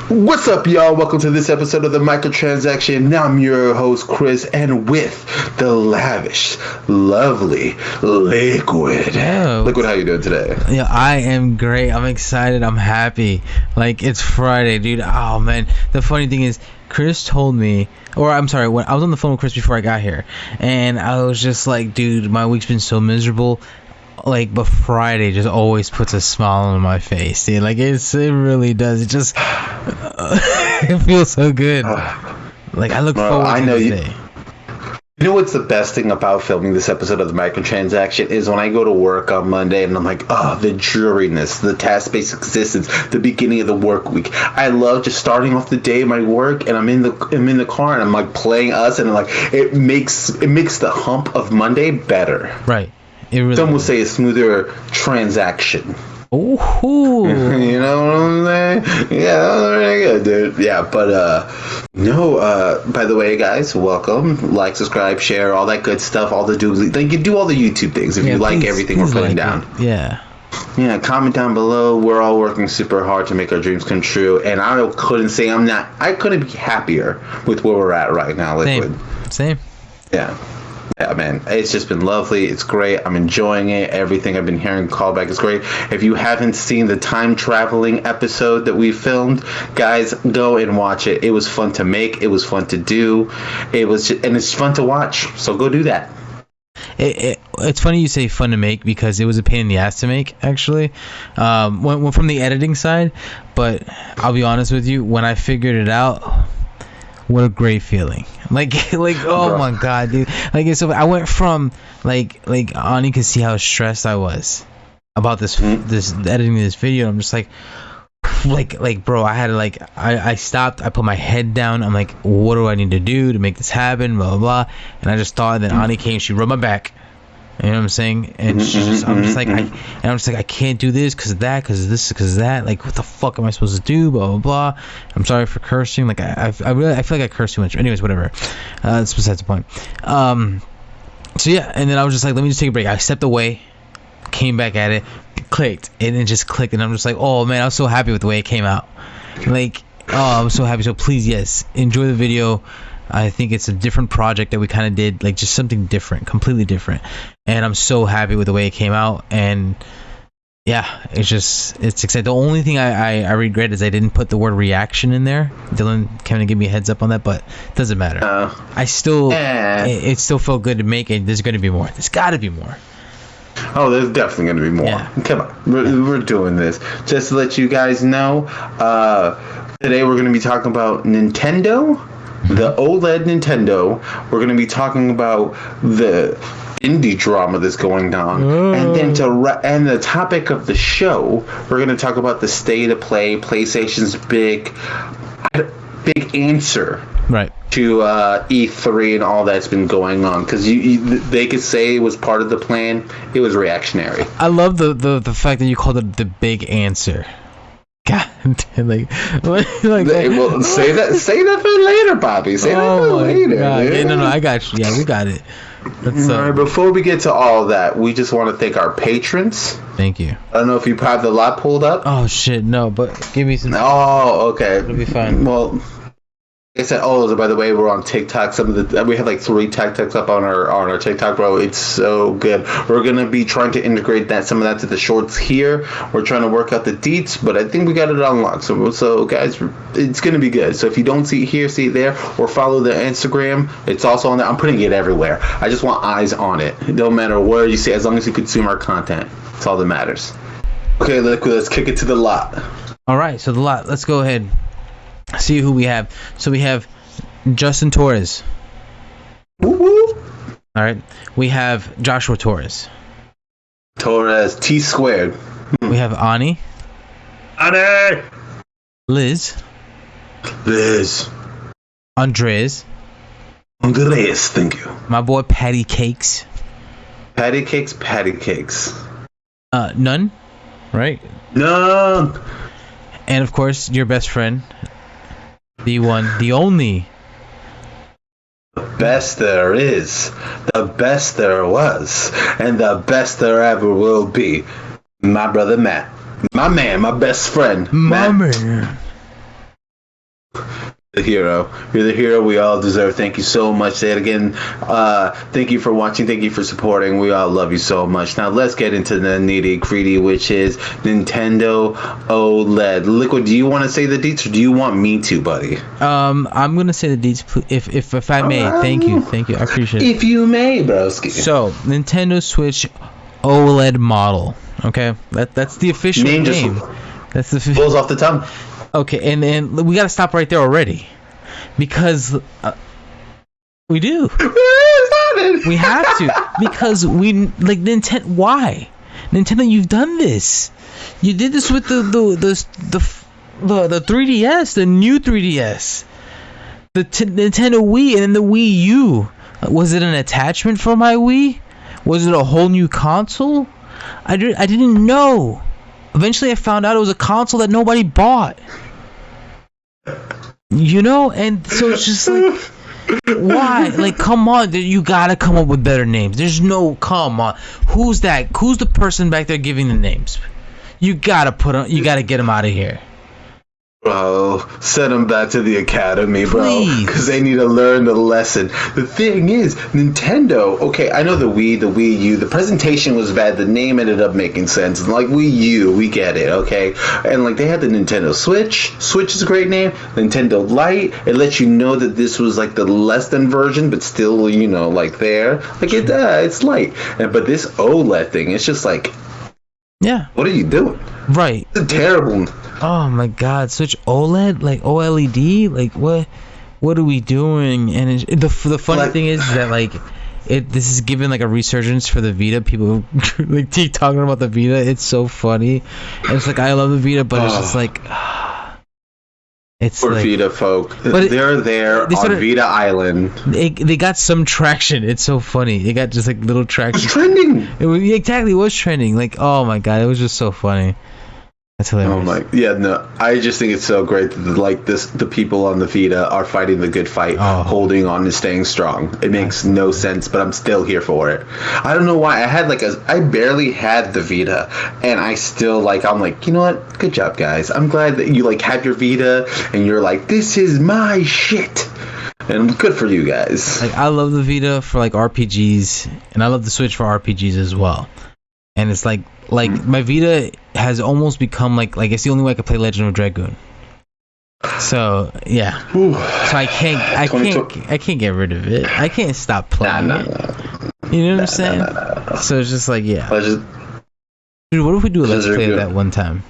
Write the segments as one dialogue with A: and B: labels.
A: What's up, y'all? Welcome to this episode of the Microtransaction. Now I'm your host, Chris, and with the lavish, lovely Liquid.
B: Yeah.
A: Liquid, how you doing today?
B: Yeah, I am great. I'm excited. I'm happy. Like, it's Friday, dude. Oh, man. The funny thing is, Chris told me, or I'm sorry, when I was on the phone with Chris before I got here, and I was just like, dude, my week's been so miserable. Like, but Friday just always puts a smile on my face, dude. Like, it really does. It just it feels so good. Like, I look forward to this day.
A: You know what's the best thing about filming this episode of the Microtransaction is when I go to work on Monday and I'm like, the dreariness, the task-based existence, the beginning of the work week. I love just starting off the day of my work and I'm in the car and I'm like playing us and like it makes the hump of Monday better.
B: Right. It really
A: Some will say a smoother transaction.
B: Ooh.
A: You know what I'm saying? Yeah, that was really good, dude. Yeah, but by the way, guys, welcome. Like, subscribe, share, all that good stuff, all the doobly. Like, you do all the YouTube things if you like everything we're putting down.
B: Yeah.
A: Yeah, comment down below. We're all working super hard to make our dreams come true, and I couldn't be happier with where we're at right now, Liquid.
B: Same.
A: Yeah, man, it's just been lovely. It's great. I'm enjoying it. Everything I've been hearing callback is great. If you haven't seen the time traveling episode that we filmed, guys, go and watch it. It was fun to make. It was fun to do. And it's fun to watch. So go do that.
B: It's funny you say fun to make because it was a pain in the ass to make, actually. Went from the editing side, but I'll be honest with you, when I figured it out, what a great feeling. Like oh my god, dude. Like, so I went from like Ani could see how stressed I was about this editing this video. I'm just like bro, I had to I stopped, I put my head down, I'm like, what do I need to do to make this happen, blah blah blah. And I just thought, and then Ani came, she rubbed my back. You know what I'm saying? And I'm just like, I can't do this because of that, because of this, because of that. Like, what the fuck am I supposed to do? Blah blah blah. I'm sorry for cursing. Like, I feel like I curse too much. Anyways, whatever. That's besides the point. So yeah, and then I was just like, let me just take a break. I stepped away, came back at it, clicked, and it just clicked, and I'm just like, oh man, I'm so happy with the way it came out. Like, oh, I'm so happy. So please, yes, enjoy the video. I think it's a different project that we kind of did, like just something different, completely different. And I'm so happy with the way it came out. And yeah, it's exciting. The only thing I regret is I didn't put the word reaction in there. Dylan kind of gave me a heads up on that, but it doesn't matter. It still felt good to make it. There's going to be more. There's got to be more.
A: Oh, there's definitely going to be more. Yeah. Come on. We're doing this. Just to let you guys know, today we're going to be talking about Nintendo. The OLED Nintendo. We're going to be talking about the indie drama that's going on, and then and the topic of the show, we're going to talk about the state of play, PlayStation's big answer,
B: right,
A: to E3 and all that's been going on. Because they could say it was part of the plan. It was reactionary.
B: I love the fact that you called it the big answer. God, well,
A: say that for later, Bobby. Say that for later.
B: Yeah, no, I got you. Yeah, we got it.
A: All right, before we get to all that, we just want to thank our patrons.
B: Thank you.
A: I don't know if you have the lot pulled up.
B: Oh shit, no, but give me some.
A: Oh, okay.
B: It'll be fine.
A: Well, I said, by the way, we're on TikTok. We have like 3 TikToks up on our TikTok, bro. It's so good. We're gonna be trying to integrate some of that to the shorts here. We're trying to work out the deets, but I think we got it unlocked. So guys, it's gonna be good. So if you don't see it here, see it there, or follow the Instagram. It's also on there. I'm putting it everywhere. I just want eyes on it. It don't matter where you see, as long as you consume our content. That's all that matters. Okay, let's kick it to the lot.
B: All right, so the lot. Let's go ahead. See who we have. So we have Justin Torres.
A: Woo-woo.
B: All right. We have Joshua Torres.
A: T squared.
B: We have Ani. Liz. Andres,
A: thank you.
B: My boy Patty Cakes.
A: Patty Cakes.
B: None. Right?
A: None.
B: And of course, your best friend. The one, the only.
A: The best there is, the best there was, and the best there ever will be. My brother Matt. My man, my best friend.
B: My man.
A: The hero. You're the hero we all deserve. Thank you so much. Say it again. Thank you for watching. Thank you for supporting. We all love you so much. Now let's get into the nitty gritty, which is Nintendo OLED. Liquid, do you want to say the deets or do you want me to, buddy?
B: I'm gonna say the deets, if I may. Thank you. I appreciate it.
A: If you may, broski.
B: So Nintendo Switch OLED model. Okay, that's the official name. That's the
A: blows off the tongue.
B: Okay, and we gotta stop right there already, because we do. We have to, because we like Nintendo. Why, Nintendo? You've done this. You did this with the 3DS, the new 3DS, the Nintendo Wii, and then the Wii U. Was it an attachment for my Wii? Was it a whole new console? I didn't know. Eventually, I found out it was a console that nobody bought. You know, and so it's just like, why? Like, come on, you gotta come up with better names. There's no, come on. Who's that? Who's the person back there giving the names? You gotta get them out of here.
A: Bro, send them back to the academy, bro, because
B: Please.
A: they need to learn the lesson. The thing is, Nintendo, okay, I know the Wii U, the presentation was bad, the name ended up making sense, and like Wii U, we get it, okay? And like they had the Nintendo Switch is a great name, Nintendo Lite, it lets you know that this was like the less than version, but still, you know, like there, like it's light. But this OLED thing, it's just like,
B: yeah,
A: what are you doing?
B: Right.
A: It's terrible.
B: Oh my God! Switch OLED, like OLED, like what are we doing? And the funny thing is that like this is giving like a resurgence for the Vita. People like keep talking about the Vita. It's so funny. And it's like I love the Vita, but it's just like it's
A: for
B: like,
A: Vita folk. But they're there on Vita Island.
B: They got some traction. It's so funny. They got just like little traction.
A: It's trending.
B: It was trending. Like, oh my God, it was just so funny. That's hilarious.
A: Oh my, yeah, no, I just think it's so great that the people on the Vita are fighting the good fight, holding on and staying strong. It makes no sense, but I'm still here for it. I don't know why. I barely had the Vita, and I still I'm like, you know what? Good job, guys. I'm glad that you like have your Vita, and you're like, this is my shit. And good for you guys.
B: Like, I love the Vita for like RPGs, and I love the Switch for RPGs as well. And it's like my Vita has almost become like it's the only way I could play Legend of Dragoon. So yeah. So I can't get rid of it. I can't stop playing it. You know what I'm saying? So it's just like, yeah. Dude, what if we do a let's play that one time?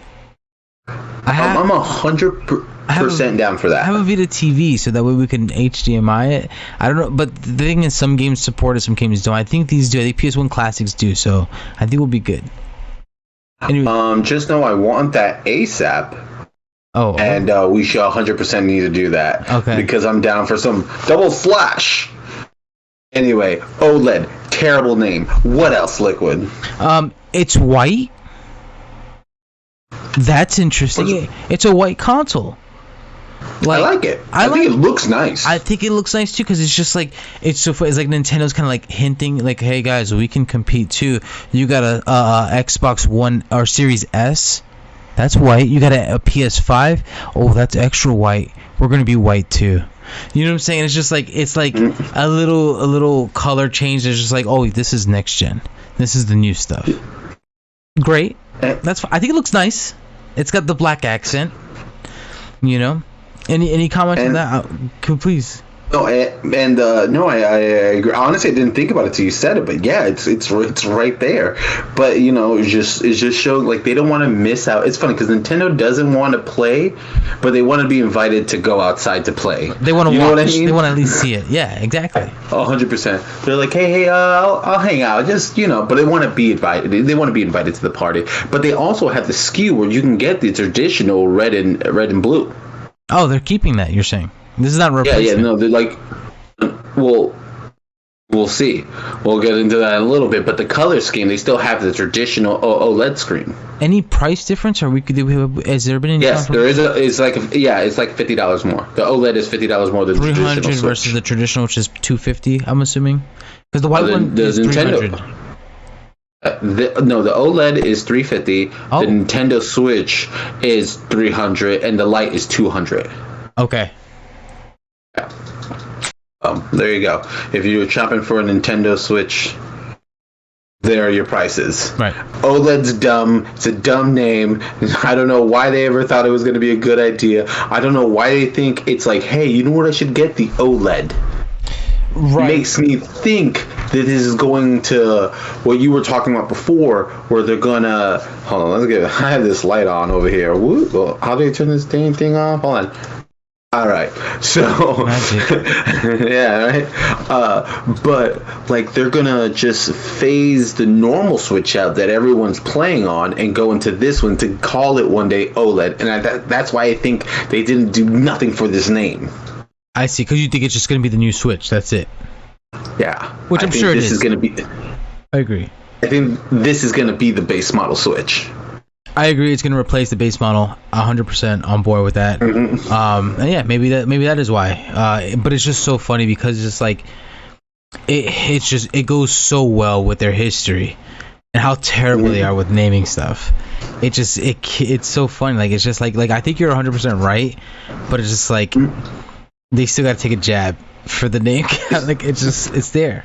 A: I'm 100% down for that.
B: I have a Vita TV, so that way we can HDMI it. I don't know, but the thing is, some games support it, some games don't. I think these do. I think PS1 Classics do, so I think we'll be good.
A: Anyway. Just know I want that ASAP.
B: Oh.
A: And we should 100% need to do that.
B: Okay.
A: Because I'm down for some double flash. Anyway, OLED, terrible name. What else, Liquid?
B: It's white. That's interesting. It's a white console.
A: I like it. I think it looks nice.
B: I think it looks nice too, because it's just like it's like Nintendo's kind of like hinting like, hey guys, we can compete too. You got a Xbox One or Series S, that's white. You got a PS5, oh that's extra white. We're gonna be white too. You know what I'm saying? It's just like a little color change. It's just like, oh, this is next gen. This is the new stuff. Great. That's fine. I think it looks nice. It's got the black accent. You know. Any comments on that? Please.
A: No, I agree. Honestly, I didn't think about it till you said it, but yeah, it's right there. But you know, it's just showing like they don't want to miss out. It's funny because Nintendo doesn't want to play, but they want to be invited to go outside to play.
B: They want to watch. What I mean? They want to at least see it. Yeah, exactly.
A: 100%. They're like, hey, I'll hang out. Just but they want to be invited. They want to be invited to the party. But they also have the SKU where you can get the traditional red and blue.
B: Oh, they're keeping that. You're saying this is not replacement.
A: Yeah. No, they're like, we'll see. We'll get into that in a little bit. But the color scheme, they still have the traditional OLED screen.
B: Any price difference, or has there been any?
A: Yes, there is. It's like $50 more. The OLED is $50 more than the traditional Switch.
B: Versus the traditional, which is $250. I'm assuming because the white one is
A: Nintendo. $300. The OLED is $350.
B: Oh.
A: The Nintendo Switch is $300, and the Lite is $200.
B: Okay.
A: There you go. If you're shopping for a Nintendo Switch, there are your prices.
B: Right.
A: OLED's dumb. It's a dumb name. I don't know why they ever thought it was going to be a good idea. I don't know why they think it's like, hey, you know what I should get? The OLED. Right. Makes me think that this is going to what you were talking about before, where they're gonna hold on. Let's get. I have this light on over here. Woo, well, how do I turn this dang thing off? Hold on. All right. So yeah, right. But like they're gonna just phase the normal Switch out that everyone's playing on and go into this one to call it one day OLED, and that's why I think they didn't do nothing for this name.
B: I see, because you think it's just going to be the new Switch. That's it.
A: Yeah.
B: Which I'm sure it is.
A: This is going to be...
B: I agree.
A: I think this is going to be the base model Switch.
B: I agree. It's going to replace the base model. 100% on board with that.
A: Mm-hmm.
B: And yeah, maybe that is why. But it's just so funny because it's just like... It goes so well with their history. And how terrible they are with naming stuff. It's so funny. Like, it's just like I think you're 100% right. But it's just like... They still gotta take a jab for the name. Like it's there.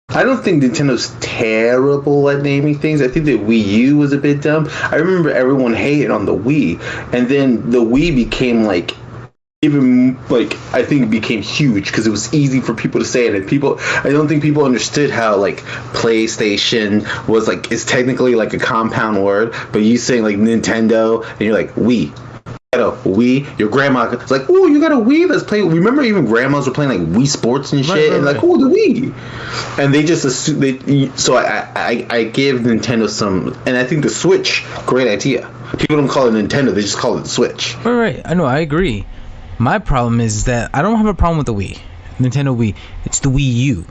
A: I don't think Nintendo's terrible at naming things. I think the Wii U was a bit dumb. I remember everyone hated on the Wii, and then the Wii became like even like I think it became huge because it was easy for people to say it, and I don't think people understood how like PlayStation was like is technically like a compound word, but you saying like Nintendo and you're like Wii. A Wii, your grandma was like, "Oh, you got a Wii? Let's play." Remember, even grandmas were playing like Wii Sports and shit, and like, "Oh, the Wii," and they just assume So I give Nintendo some, and I think the Switch, great idea. People don't call it Nintendo; they just call it the Switch.
B: Right. I know. I agree. My problem is that I don't have a problem with the Wii, Nintendo Wii. It's the Wii U.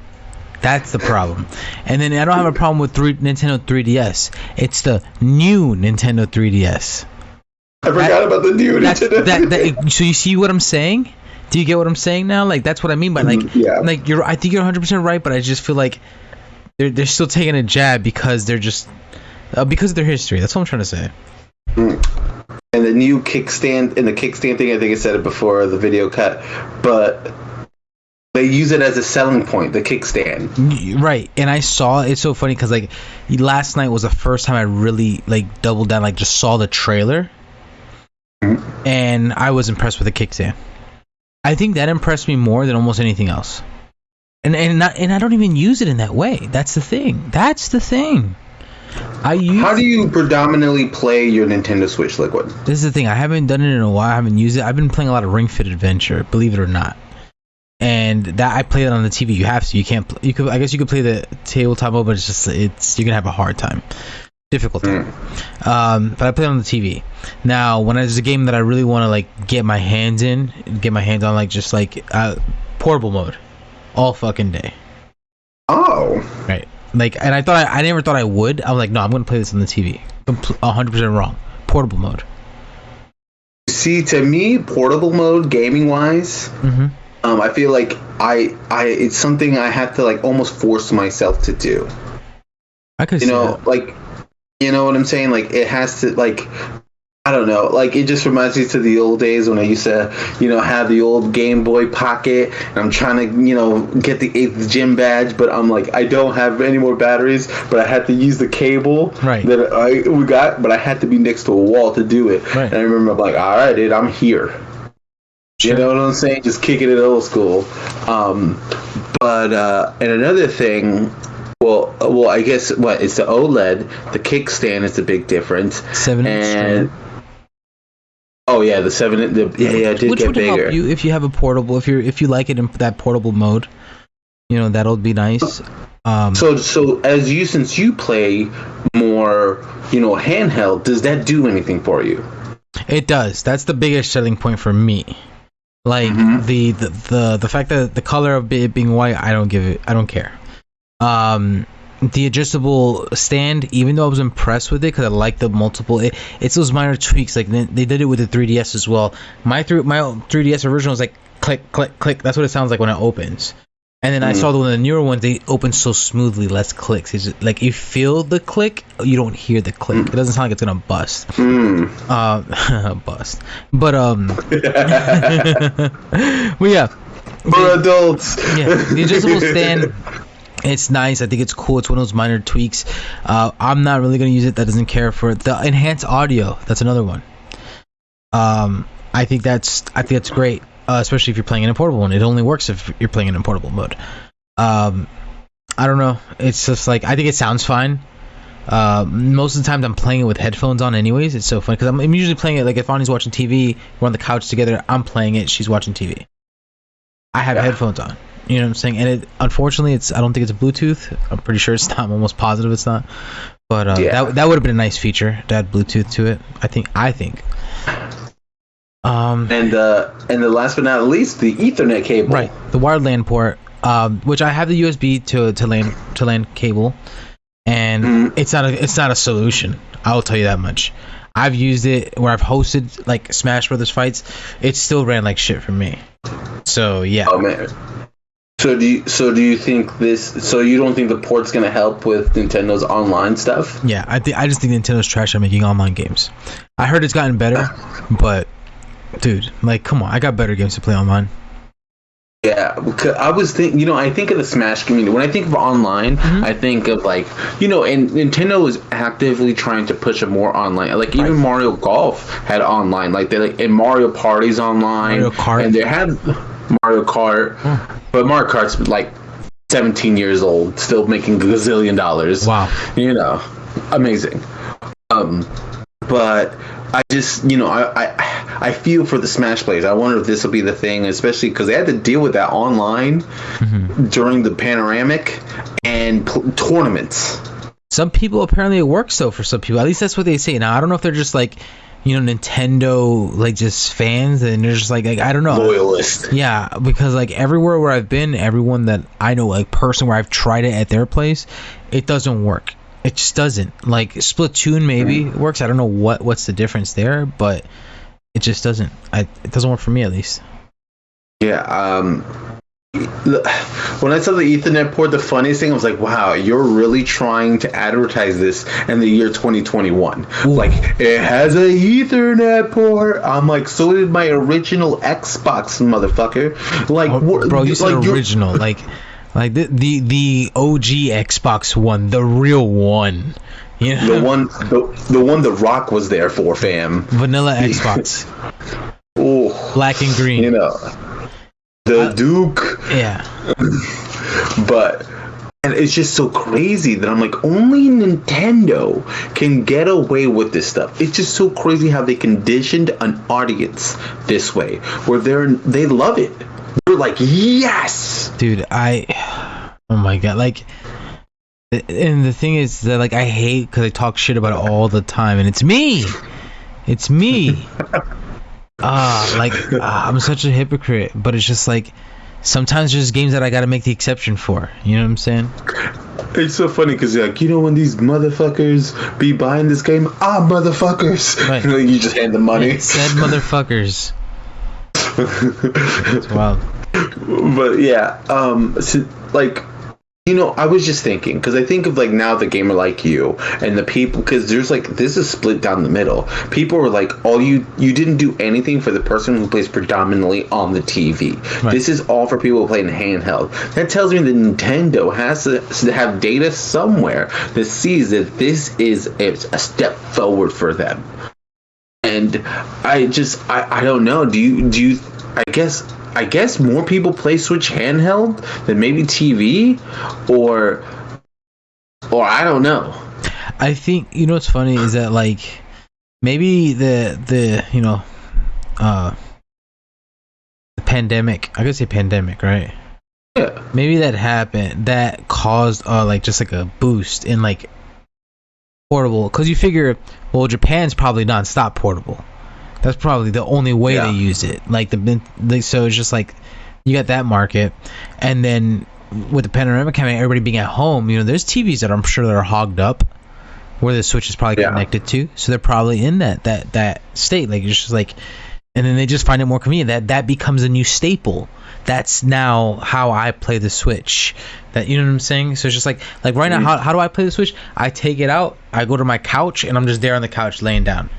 B: That's the problem. And then I don't have a problem with Nintendo 3DS. It's the new Nintendo 3DS.
A: I forgot about the new Nintendo.
B: So you see what I'm saying? Do you get what I'm saying now? Like that's what I mean by like, like I think you're 100% right, but I just feel like they're still taking a jab because they're just because of their history. That's what I'm trying to say.
A: And the new kickstand thing, I think I said it before the video cut, but they use it as a selling point, the kickstand.
B: Right, and I saw it's so funny because like last night was the first time I really like doubled down, like just saw the trailer. And I was impressed with the kickstand. I think that impressed me more than almost anything else. And I don't even use it in that way. That's the thing. How do you predominantly play your Nintendo Switch, Liquid? This is the thing. I haven't done it in a while. I haven't used it. I've been playing a lot of Ring Fit Adventure, believe it or not. And that I play it on the TV. You have to. You can't. I guess you could play the tabletop mode, but you're gonna have a hard time. Difficult time. But I play it on the TV. Now, when there's a game that I really want to like get my hands on, like just like portable mode, all fucking day.
A: Oh.
B: Right. Like, and I never thought I would. I'm like, no, I'm gonna play this on the TV. 100% wrong. Portable mode.
A: See, to me, portable mode, gaming wise, I feel like it's something I have to like almost force myself to do.
B: I could,
A: like. You know what I'm saying? Like, it has to, like, I don't know. Like, it just reminds me to the old days when I used to, have the old Game Boy Pocket. And I'm trying to, get the 8th gym badge. But I'm like, I don't have any more batteries. But I had to use the cable that we got. But I had to be next to a wall to do it. Right. And I remember I'm like, all right, dude, I'm here. Sure. You know what I'm saying? Just kicking it old school. And another thing... Well, I guess it's the OLED. The kickstand is the big difference.
B: 7-inch.
A: Oh yeah, the 7. It did
B: which
A: get
B: would
A: bigger.
B: Help you if you have a portable. If you like it in that portable mode, that'll be nice.
A: So since you play more, handheld, does that do anything for you?
B: It does. That's the biggest selling point for me. Like the fact that the color of it being white, I don't care. The adjustable stand, even though I was impressed with it because I like the multiple, it's those minor tweaks. Like they did it with the 3DS as well. My 3DS original was like click click click. That's what it sounds like when it opens. And then I saw the newer ones, they open so smoothly, less clicks. It's just, like you feel the click, you don't hear the click. It doesn't sound like it's gonna bust. Bust. But but yeah.
A: For adults.
B: Yeah, the adjustable stand. It's nice. I think it's cool. It's one of those minor tweaks. I'm not really gonna use it. That doesn't care for it. The enhanced audio. That's another one. I think that's great. Especially if you're playing in a portable one. It only works if you're playing in a portable mode. I don't know. It's just like, I think it sounds fine. Most of the time I'm playing it with headphones on anyways. It's so fun because I'm usually playing it like if Ani's watching TV, we're on the couch together, I'm playing it, she's watching TV. I have headphones on. You know what I'm saying? And it, unfortunately, I don't think it's Bluetooth. I'm pretty sure it's not. I'm almost positive it's not. But that would have been a nice feature to add Bluetooth to it. I think.
A: And the last but not least, the Ethernet cable.
B: Right, the wired LAN port. Which I have the USB to LAN cable, and it's not a solution. I'll tell you that much. I've used it where I've hosted like Smash Brothers fights. It still ran like shit for me. So yeah.
A: Oh man. So do you think this? So you don't think the port's gonna help with Nintendo's online stuff?
B: Yeah, I just think Nintendo's trash at making online games. I heard it's gotten better, but dude, like, come on, I got better games to play online.
A: Yeah, because I was thinking, I think of the Smash community. When I think of online, I think of and Nintendo is actively trying to push a more online. Like even Mario Golf had online, and Mario Party's online,
B: Mario Kart,
A: and they had Mario Kart, but Mario Kart's like 17 years old, still making $1 gazillion.
B: Wow,
A: amazing. But I just, I feel for the Smash players. I wonder if this will be the thing, especially because they had to deal with that online during the panoramic and tournaments.
B: Some people, apparently it works though for some people. At least that's what they say. Now, I don't know if they're just like, Nintendo, like just fans, and they're just like I don't know.
A: Loyalist.
B: Yeah, because like everywhere where I've been, everyone that I know, like person where I've tried it at their place, it doesn't work. It just doesn't. Like Splatoon maybe works. I don't know what's the difference there, but it just doesn't. It doesn't work for me at least.
A: Yeah. When I saw the Ethernet port, the funniest thing, I was like, "Wow, you're really trying to advertise this in the year 2021." Ooh. Like it has a Ethernet port. I'm like, so did my original Xbox, motherfucker. Like,
B: bro, you said original, like the OG Xbox One, the real one.
A: The one the Rock was there for, fam.
B: Vanilla Xbox.
A: Oh,
B: black and green.
A: The Duke.
B: Yeah.
A: And it's just so crazy that I'm like, only Nintendo can get away with this stuff. It's just so crazy how they conditioned an audience this way, where they love it. They're like, yes,
B: dude. Oh my god, like. And the thing is that like I hate because I talk shit about it all the time, and it's me. I'm such a hypocrite, but it's just like sometimes there's games that I gotta make the exception for. You know what I'm saying?
A: It's so funny because you're like, when these motherfuckers be buying this game, motherfuckers. Right. And then you just hand them money.
B: Said motherfuckers. It's wild.
A: But yeah, I was just thinking, because I think of like now the gamer like you and the people, because there's like, this is split down the middle. People are like, you didn't do anything for the person who plays predominantly on the TV. Right. This is all for people who play in handheld. That tells me that Nintendo has to have data somewhere that sees that this is a step forward for them. And I don't know. Do you? I guess more people play Switch handheld than maybe TV, or I don't know.
B: I think what's funny is that like maybe the pandemic. I could say pandemic, right?
A: Yeah.
B: Maybe that happened. That caused like just like a boost in like portable. Because you figure, well, Japan's probably non-stop portable. That's probably the only way they use it. Like so it's just like you got that market, and then with the panoramic camera, everybody being at home, there's TVs that I'm sure that are hogged up where the Switch is probably connected to, so they're probably in that state. Like it's just like, and then they just find it more convenient. That becomes a new staple. That's now how I play the Switch. That you know what I'm saying? So it's just like right now, how do I play the Switch? I take it out, I go to my couch, and I'm just there on the couch laying down.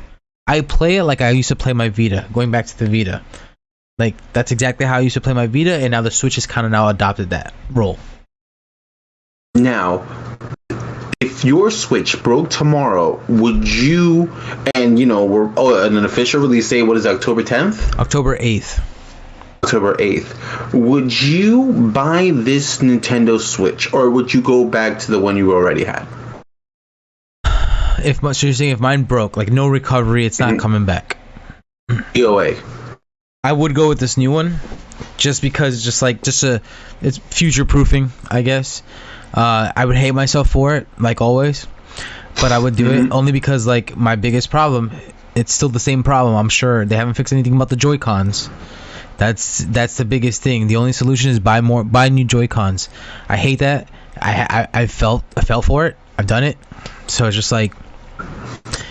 B: I play it like I used to play my Vita, going back to the Vita. Like that's exactly how I used to play my Vita, and now the Switch has kind of now adopted that role.
A: Now, if your Switch broke tomorrow, would you? And we're an official release date. What is it, October 10th?
B: October 8th.
A: October 8th. Would you buy this Nintendo Switch, or would you go back to the one you already had?
B: So you're saying if mine broke, like no recovery, it's not coming back.
A: EOA.
B: I would go with this new one, just because it's future proofing, I guess. I would hate myself for it, like always, but I would do it only because like my biggest problem, it's still the same problem. I'm sure they haven't fixed anything about the Joy-Cons. That's the biggest thing. The only solution is buy new Joy-Cons. I hate that. I fell for it. I've done it. So it's just like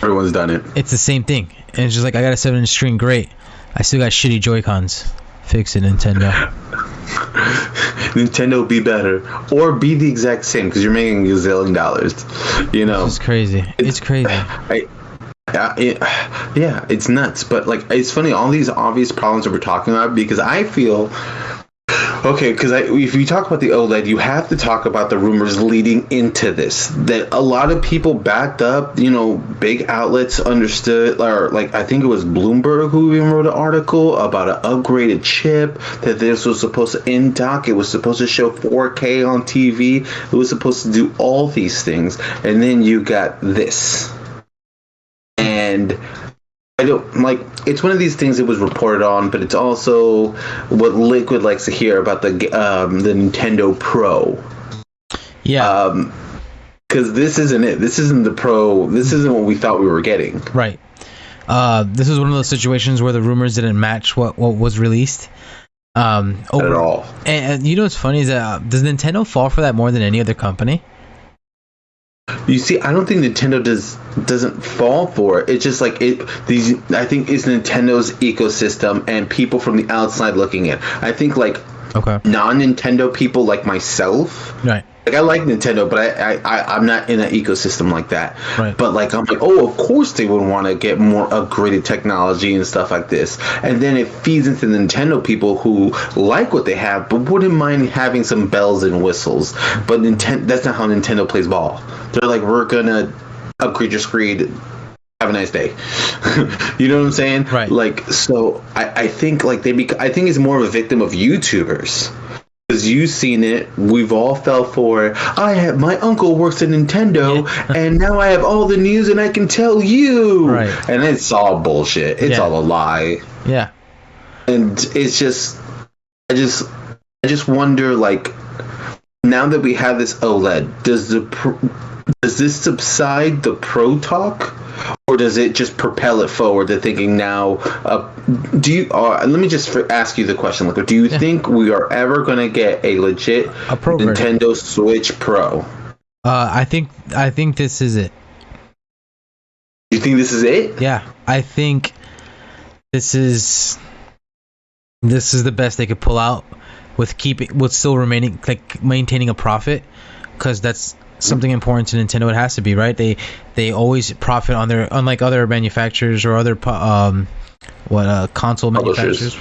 A: everyone's done it.
B: It's the same thing. And it's just like I got a 7-inch screen, great. I still got shitty Joy-Cons. Fix it, Nintendo.
A: Nintendo, be better, or be the exact same, because you're making $1 zillion.
B: It's crazy. It's crazy.
A: Yeah, it's nuts. But like, it's funny, all these obvious problems that we're talking about, because I feel okay, because if you talk about the OLED, you have to talk about the rumors leading into this. That a lot of people backed up, big outlets understood, or like I think it was Bloomberg who even wrote an article about an upgraded chip, that this was supposed to in-dock, it was supposed to show 4K on TV, it was supposed to do all these things, and then you got this. And I don't like. It's one of these things that was reported on, but it's also what Liquid likes to hear about the Nintendo Pro.
B: Yeah.
A: Because this isn't it. This isn't the Pro. This isn't what we thought we were getting.
B: Right. This is one of those situations where the rumors didn't match what was released. At
A: all.
B: And what's funny is that does Nintendo fall for that more than any other company?
A: You see, I don't think Nintendo doesn't fall for it. It's just like I think it's Nintendo's ecosystem and people from the outside looking in. I think like non-Nintendo people like myself.
B: Right.
A: Like I like Nintendo, but I'm not in an ecosystem like that.
B: Right.
A: But like I'm like, oh, of course they would want to get more upgraded technology and stuff like this. And then it feeds into the Nintendo people who like what they have, but wouldn't mind having some bells and whistles. But that's not how Nintendo plays ball. They're like, we're gonna upgrade your screen. Have a nice day. You know what I'm saying?
B: Right.
A: Like, so I think like I think it's more of a victim of YouTubers. Because you've seen it, we've all fell for it. My uncle works at Nintendo, and now I have all the news, and I can tell you.
B: Right.
A: And it's all bullshit. It's all a lie.
B: Yeah.
A: And it's just, I just wonder, like, now that we have this OLED, does this subside the Pro talk? Or does it just propel it forward to thinking now? Let me just ask you the question, do you think we are ever going to get a legit Nintendo Switch Pro?
B: I think this is it.
A: You think this is it?
B: Yeah, I think this is the best they could pull out with still remaining maintaining a profit, because that's something important to Nintendo. It has to be, right? They always profit on their, unlike other manufacturers or other console manufacturers.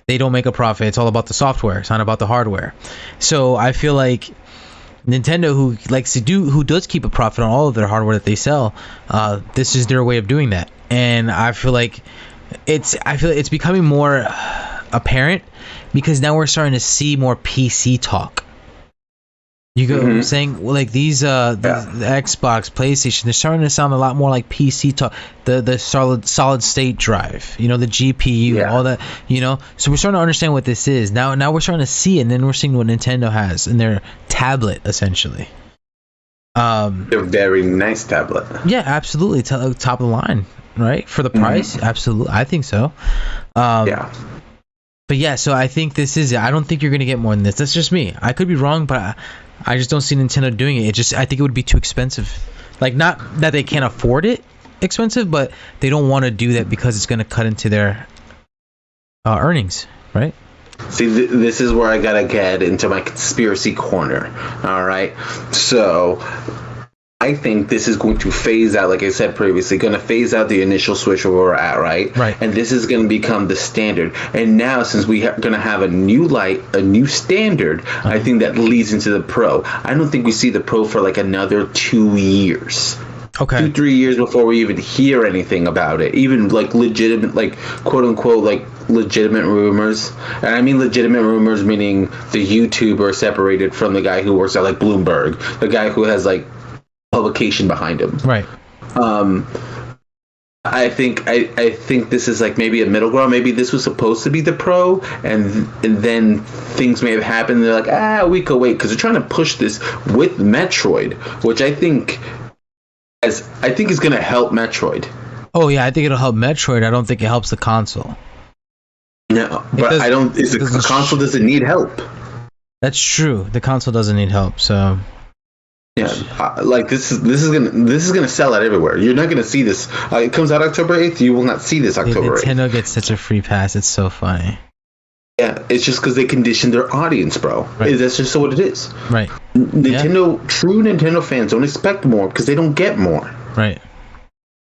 B: They don't make a profit. It's all about the software. It's not about the hardware. So I feel like Nintendo, who does keep a profit on all of their hardware that they sell, this is their way of doing that. And I feel like it's becoming more apparent, because now we're starting to see more PC talk. You go saying, well, like the Xbox, PlayStation, they're starting to sound a lot more like PC talk. The solid state drive, the GPU, all that, So we're starting to understand what this is. Now we're starting to see it, and then we're seeing what Nintendo has in their tablet, essentially.
A: A very nice tablet.
B: Yeah, absolutely, top of the line, right? For the price, absolutely, I think so.
A: Yeah.
B: But yeah, so I think this is it. I don't think you're gonna get more than this. That's just me. I could be wrong, but I just don't see Nintendo doing it. I think it would be too expensive. Like, not that they can't afford it expensive, but they don't want to do that because it's gonna cut into their earnings, right?
A: See, this is where I gotta get into my conspiracy corner. All right, so I think this is going to phase out, like I said previously, going to phase out the initial Switch where we're at, right?
B: Right.
A: And this is going to become the standard. And now, since we are going to have a new standard, I think that leads into the Pro. I don't think we see the Pro for like another 2 years.
B: Okay.
A: 2-3 years before we even hear anything about it. Even like legitimate, like quote unquote, like legitimate rumors. And I mean legitimate rumors meaning the YouTuber separated from the guy who works at like Bloomberg, the guy who has like publication behind him.
B: Right.
A: I think this is like maybe a middle ground. Maybe this was supposed to be the Pro, and then things may have happened. They're like, we could wait because they're trying to push this with Metroid, which I think is going to help Metroid.
B: Oh yeah, I think it'll help Metroid. I don't think it helps the console.
A: No, but I don't. The console doesn't need help.
B: That's true. The console doesn't need help. So.
A: Yeah, like this is gonna sell out everywhere. You're not gonna see this. It comes out October 8th. You will not see this October 8th.
B: Nintendo gets such a free pass. It's so funny.
A: Yeah, it's just because they condition their audience, bro.
B: Right.
A: That's just what it is.
B: Right.
A: True Nintendo fans don't expect more because they don't get more.
B: Right.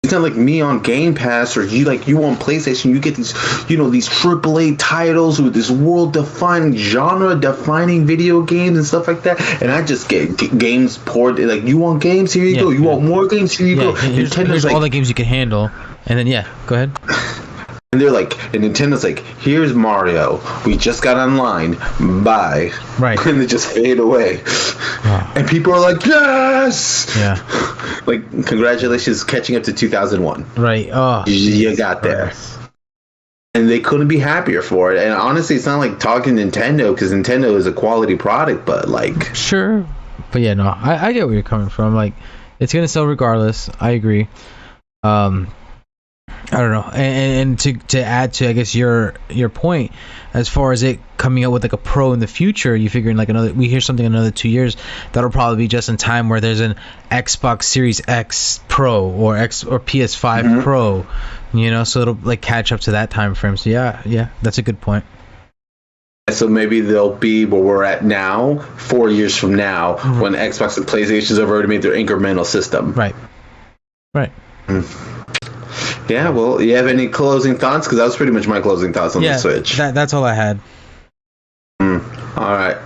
A: It's not like me on Game Pass or you on PlayStation. You get these, these AAA titles with this world-defining, genre-defining video games and stuff like that. And I just get games poured. Like, you want games? Here you go. You want more games? Here you go.
B: Here's all the games you can handle. And then, go ahead.
A: And they're like, and Nintendo's like, here's Mario. We just got online. Bye.
B: Right.
A: And they just fade away.
B: Oh.
A: And people are like, yes!
B: Yeah.
A: Like, congratulations catching up to 2001.
B: Right. Oh.
A: You got there. And they couldn't be happier for it. And honestly, it's not like talking Nintendo, because Nintendo is a quality product, but like...
B: Sure. But yeah, no, I get where you're coming from. Like, it's going to sell regardless. I agree. I don't know, and to add to, I guess, your point, as far as it coming out with like a Pro in the future, you figuring like we hear something in another 2 years, that'll probably be just in time where there's an Xbox Series X Pro or PS5 Pro, so it'll like catch up to that time frame. So yeah, that's a good point.
A: So maybe they'll be where we're at now, 4 years from now, when Xbox and PlayStations have already made their incremental system.
B: Right.
A: Yeah, well, you have any closing thoughts? Because that was pretty much my closing thoughts on the Switch.
B: That's all I had.
A: All right.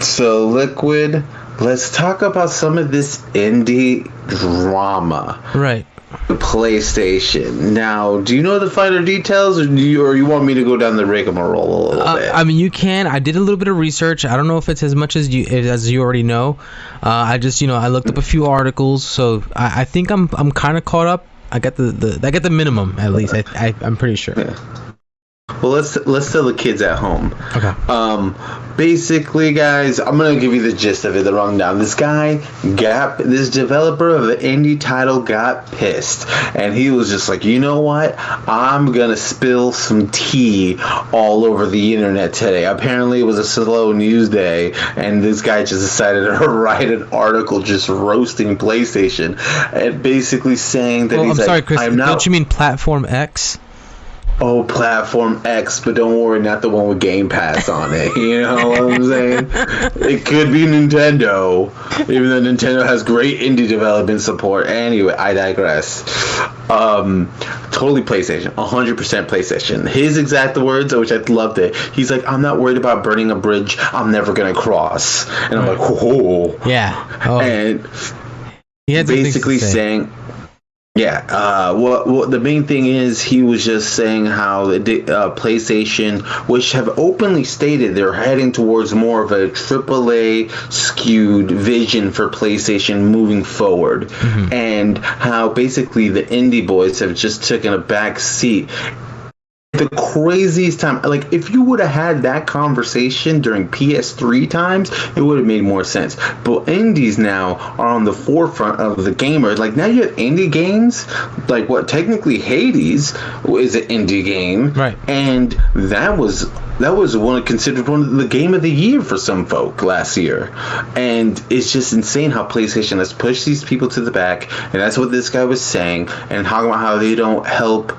A: So, Liquid, let's talk about some of this indie drama.
B: Right.
A: The PlayStation. Now, do you know the finer details, or you want me to go down the rigmarole a little bit?
B: I mean, you can. I did a little bit of research. I don't know if it's as much as you already know. I just, I looked up a few articles, so I think I'm kind of caught up. I got the minimum, at least. I'm pretty sure. Yeah.
A: Well, let's tell the kids at home.
B: Okay.
A: Basically, guys, I'm gonna give you the gist of it, the rundown. This developer of the indie title got pissed, and he was just like, you know what? I'm gonna spill some tea all over the internet today. Apparently, it was a slow news day, and this guy just decided to write an article just roasting PlayStation, and basically saying that
B: I'm sorry, Chris. Don't you mean Platform X?
A: Oh, Platform X, but don't worry, not the one with Game Pass on it. You know what I'm saying? It could be Nintendo, even though Nintendo has great indie development support. Anyway, I digress. Totally PlayStation, 100% PlayStation. His exact words, which I loved it. He's like, I'm not worried about burning a bridge I'm never gonna cross. And I'm like, whoa.
B: Yeah. Oh.
A: And basically saying... Yeah, what the main thing is, he was just saying how PlayStation, which have openly stated they're heading towards more of a AAA skewed vision for PlayStation moving forward, and how basically the indie boys have just taken a back seat. The craziest time, like if you would have had that conversation during PS3 times, it would have made more sense. But indies now are on the forefront of the gamer. Like now you have indie games, like what technically Hades is an indie game,
B: right?
A: And that was that was considered one of the game of the year for some folk last year. And it's just insane how PlayStation has pushed these people to the back, and that's what this guy was saying, and talking about how they don't help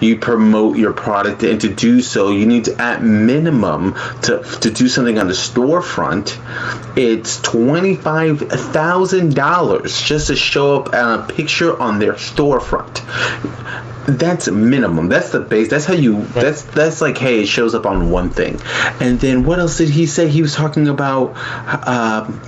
A: you promote your product, and to do so you need to, at minimum, to do something on the storefront, it's $25,000 just to show up on a picture on their storefront. That's minimum. That's the base. That's how you. That's like, hey, it shows up on one thing. And then what else did he say? He was talking about.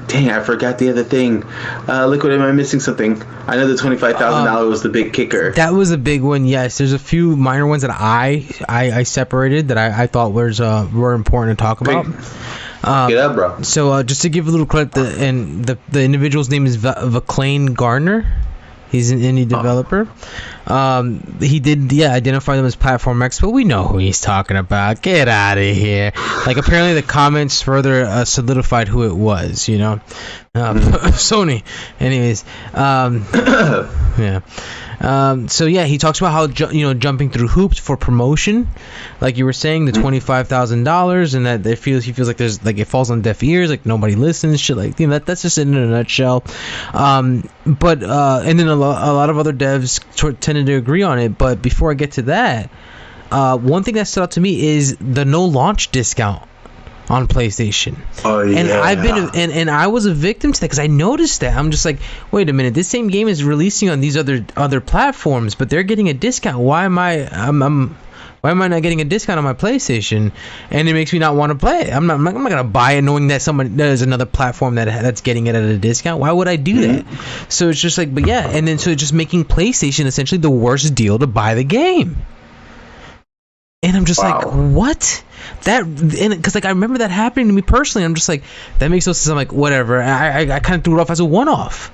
A: Dang, I forgot the other thing. Liquid, am I missing something? I know the $25,000 was the big kicker.
B: That was a big one. Yes, there's a few minor ones that I separated that I thought were important to talk about.
A: Get up, bro.
B: So just to give a little credit, the individual's name is Vaclain Garner. He's an indie developer. He did, identify them as Platform X, but we know who he's talking about. Get out of here. Like, apparently the comments further solidified who it was, you know? Sony. Anyways. Yeah. So yeah, he talks about how jumping through hoops for promotion, like you were saying, the $25,000, and that he feels like there's like it falls on deaf ears, like nobody listens, shit, like that's just it in a nutshell. But and then a lot of other devs tended to agree on it. But before I get to that, one thing that stood out to me is the no launch discount on PlayStation.
A: Oh yeah.
B: And I've been and I was a victim to that because I noticed that. I'm just like, wait a minute, this same game is releasing on these other platforms, but they're getting a discount. Why am I not getting a discount on my PlayStation? And it makes me not want to play it. I'm not gonna buy it knowing that there's another platform that's getting it at a discount. Why would I do that? So it's just like, but yeah, and then so it's just making PlayStation essentially the worst deal to buy the game. And I'm just like, what? Because like I remember that happening to me personally. I'm just like, that makes no sense. I'm like, whatever. I kind of threw it off as a one-off.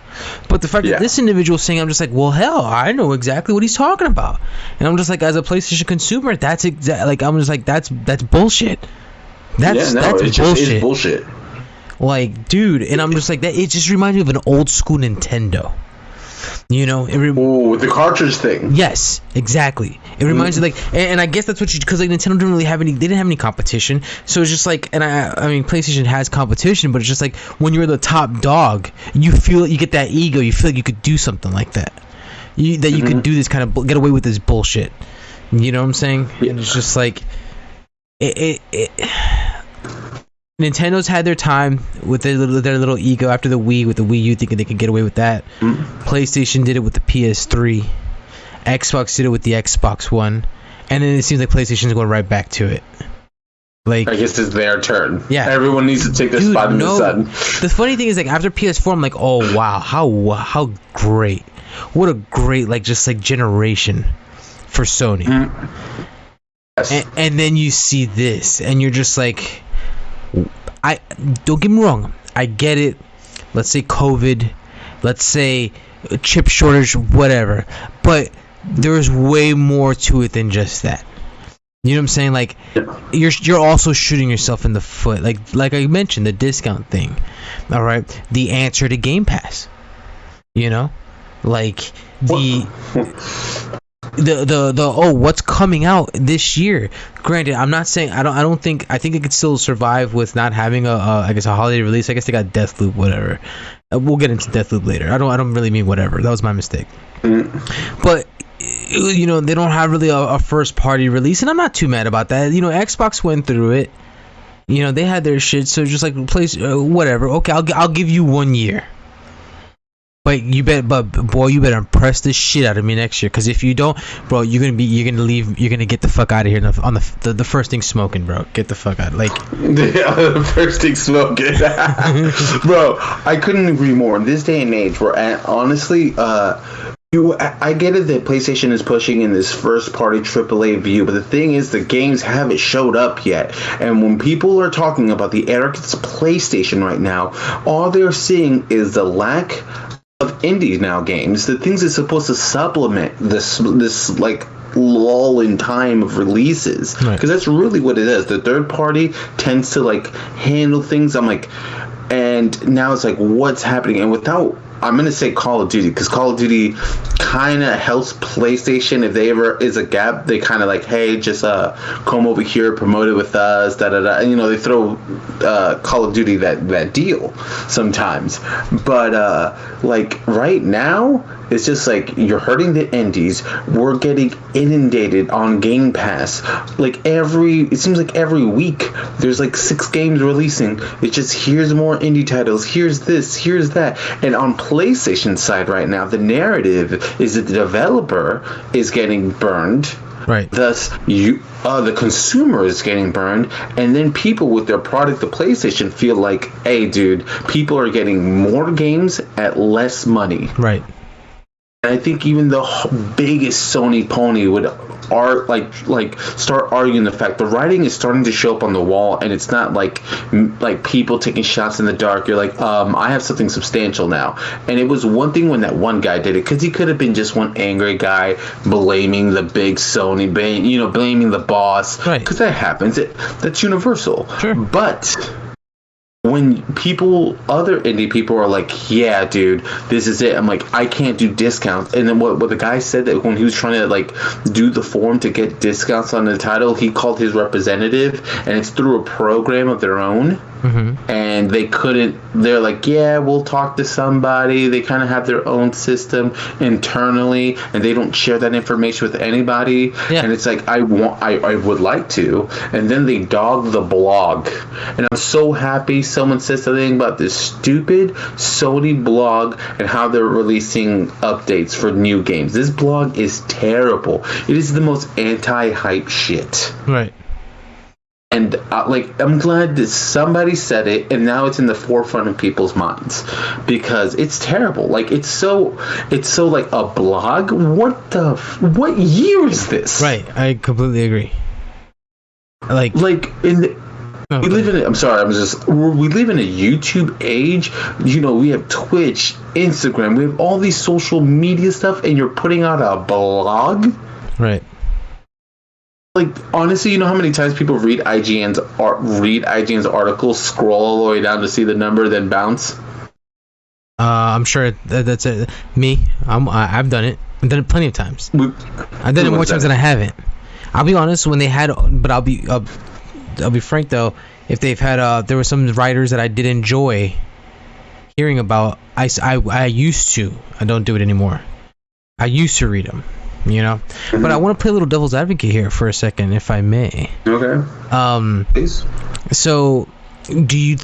B: But the fact that this individual is saying, I'm just like, well, hell, I know exactly what he's talking about. And I'm just like, as a PlayStation consumer, that's like, I'm just like, that's bullshit. That's bullshit.
A: It's bullshit.
B: Like, dude, and I'm just like, that. It just reminds me of an old school Nintendo. You know,
A: with the cartridge thing.
B: Yes, exactly. It reminds me, like, and I guess that's what because like Nintendo didn't really have they didn't have any competition, so it's just like, and I mean PlayStation has competition, but it's just like when you're the top dog, you feel you get that ego, you feel like you could do something like that, you could do this kind of get away with this bullshit. You know what I'm saying? Yeah. And it's just like Nintendo's had their time with their little ego after the Wii, with the Wii U, thinking they could get away with that. PlayStation did it with the PS3. Xbox did it with the Xbox One. And then it seems like PlayStation's going right back to it. Like, I
A: guess it's their turn.
B: Yeah.
A: Everyone needs to take their spot in the sun.
B: The funny thing is, like, after PS4, I'm like, oh, wow, how great. What a great, like, just, like, generation for Sony. Yes. And then you see this, and you're just like... I don't get me wrong, I get it. Let's say COVID, let's say chip shortage, whatever. But there's way more to it than just that. You know what I'm saying? Like, you're also shooting yourself in the foot. Like I mentioned, the discount thing. All right, the answer to Game Pass. You know, like the what's coming out this year. Granted, I'm not saying I think it could still survive with not having a holiday release. I guess they got Deathloop, whatever. We'll get into Deathloop later. I don't really mean whatever. That was my mistake. But you know, they don't have really a first party release, and I'm not too mad about that. You know, Xbox went through it. You know, they had their shit, so just like place whatever. Okay, I'll give you 1 year. But you better impress the shit out of me next year. Because if you don't, bro, you're gonna leave. You're gonna get the fuck out of here on the first thing smoking, bro. Get the fuck out. Like,
A: the first thing smoking, bro. I couldn't agree more. In this day and age, we're at, honestly, I get it that PlayStation is pushing in this first party AAA view, but the thing is, the games haven't showed up yet. And when people are talking about the arrogance of PlayStation right now, all they're seeing is the lack of indie now games, the things that's supposed to supplement this like lull in time of releases, because that's really what it is. The third party tends to like handle things. I'm like, and now it's like, what's happening? And without I'm gonna say Call of Duty, because Call of Duty kind of helps PlayStation. If they ever is a gap, they kind of like, hey, just come over here, promote it with us, da da da. And they throw Call of Duty that deal sometimes. But like right now, it's just like you're hurting the indies. We're getting inundated on Game Pass. Like it seems like every week there's like 6 games releasing. It's just here's more indie titles. Here's this. Here's that. And on PlayStation side right now, the narrative is that the developer is getting burned.
B: Right.
A: Thus, the consumer is getting burned, and then people with their product, the PlayStation, feel like, hey, dude, people are getting more games at less money.
B: Right.
A: And I think even the biggest Sony pony would start arguing the fact the writing is starting to show up on the wall, and it's not like people taking shots in the dark. You're like, I have something substantial now. And it was one thing when that one guy did it, because he could have been just one angry guy blaming the big Sony, blaming the boss.
B: Right.
A: Because that happens. That's universal.
B: Sure.
A: But when other indie people are like, yeah, dude, this is it. I'm like, I can't do discounts. And then what the guy said, that when he was trying to like do the form to get discounts on the title, he called his representative, and it's through a program of their own. Mm-hmm. And they couldn't. They're like, yeah, we'll talk to somebody. They kind of have their own system internally, and they don't share that information with anybody. Yeah. And it's like, I would like to. And then they dog the blog, and I'm so happy someone says something about this stupid Sony blog and how they're releasing updates for new games. This blog is terrible. It is the most anti-hype shit.
B: Right.
A: And I'm glad that somebody said it, and now it's in the forefront of people's minds, because it's terrible. Like it's so like a blog. What year is this?
B: Right, I completely agree.
A: We live in. We live in a YouTube age. We have Twitch, Instagram. We have all these social media stuff, and you're putting out a blog.
B: Right.
A: Like, honestly, you know how many times people read IGN's article, scroll all the way down to see the number, then bounce?
B: I'm sure that's it. Me, I've done it. I've done it plenty of times. I've done it more times than I haven't. I'll be honest. When they had, but I'll be frank though. If they've had, there were some writers that I did enjoy hearing about. I used to. I don't do it anymore. I used to read them. Mm-hmm. But I want to play a little devil's advocate here for a second, if I may.
A: Okay. Please.
B: So, do you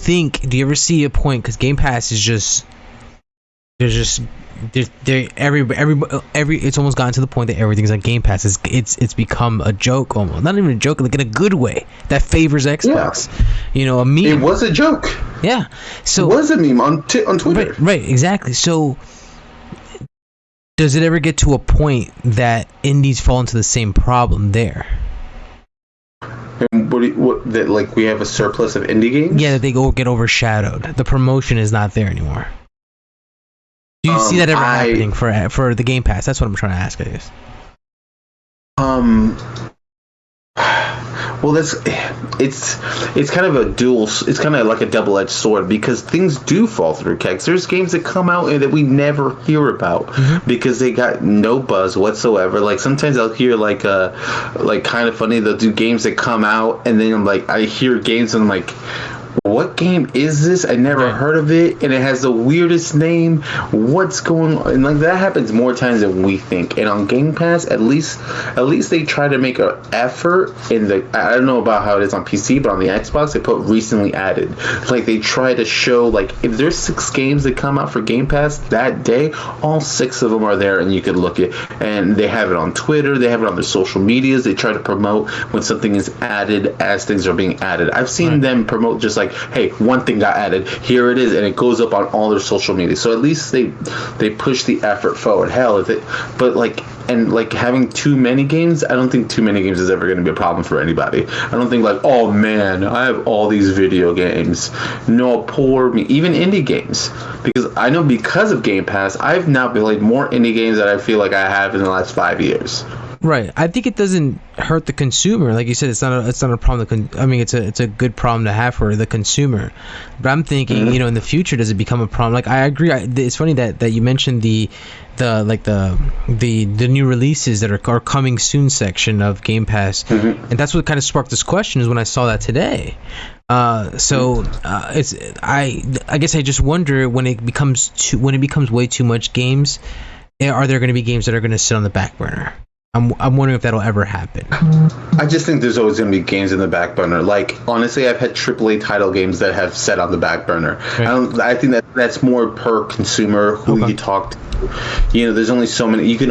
B: ever see a point, because Game Pass is just, it's almost gotten to the point that everything's on Game Pass. It's become a joke almost, not even a joke, like in a good way that favors Xbox. Yeah. A meme.
A: It was a joke.
B: Yeah. So
A: it was a meme on Twitter.
B: Right. Exactly. So, does it ever get to a point that indies fall into the same problem there?
A: And that like we have a surplus of indie games?
B: Yeah, that they get overshadowed. The promotion is not there anymore. Do you see that ever happening for the Game Pass? That's what I'm trying to ask, I guess.
A: Well, it's kind of it's kind of like a double-edged sword, because things do fall through cracks. There's games that come out and that we never hear about, mm-hmm. because they got no buzz whatsoever. Like sometimes I'll hear like kind of funny, they'll do games that come out, and then I hear games and I'm like, what game is this? I never heard of it, and it has the weirdest name. What's going on? And like that happens more times than we think. And on Game Pass, at least they try to make an effort I don't know about how it is on PC, but on the Xbox they put recently added. Like they try to show, like, if there's 6 games that come out for Game Pass that day, all 6 of them are there, and you could look at. And they have it on Twitter, they have it on their social medias. They try to promote when something is added as things are being added. I've seen them promote just like, hey, one thing got added, here it is, and it goes up on all their social media. So at least they push the effort forward. Hell, but having too many games, I don't think too many games is ever going to be a problem for anybody. I don't think like, oh man, I have all these video games. No, poor me. Even indie games, because I know because of Game Pass, I've now played more indie games that I feel like I have in the last 5 years.
B: Right. I think it doesn't hurt the consumer. Like you said, it's not a problem. I mean, it's a good problem to have for the consumer. But I'm thinking, in the future, does it become a problem? Like, I agree. It's funny that you mentioned the new releases that are coming soon section of Game Pass, and that's what kind of sparked this question is when I saw that today. I guess I just wonder when it becomes way too much games, are there going to be games that are going to sit on the back burner? I'm wondering if that'll ever happen.
A: I just think there's always going to be games in the back burner. Like, honestly, I've had AAA title games that have set on the back burner. Right. I think that's more per consumer who you talk to. There's only so many. I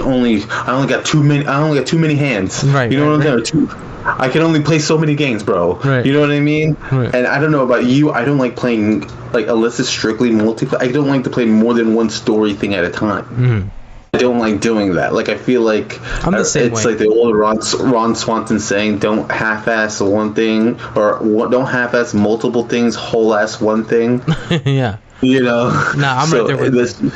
A: only got too many hands.
B: Right.
A: I can only play so many games, bro.
B: Right.
A: You know what I mean?
B: Right.
A: And I don't know about you. I don't like playing, like, unless it's strictly multiplayer. I don't like to play more than one story thing at a time. Mm-hmm. I don't like doing that. Like, I feel like
B: I'm the same
A: it's
B: way.
A: like the old Ron Swanson saying, don't half-ass one thing, or don't half-ass multiple things, whole-ass one thing.
B: Yeah. I'm right there with you.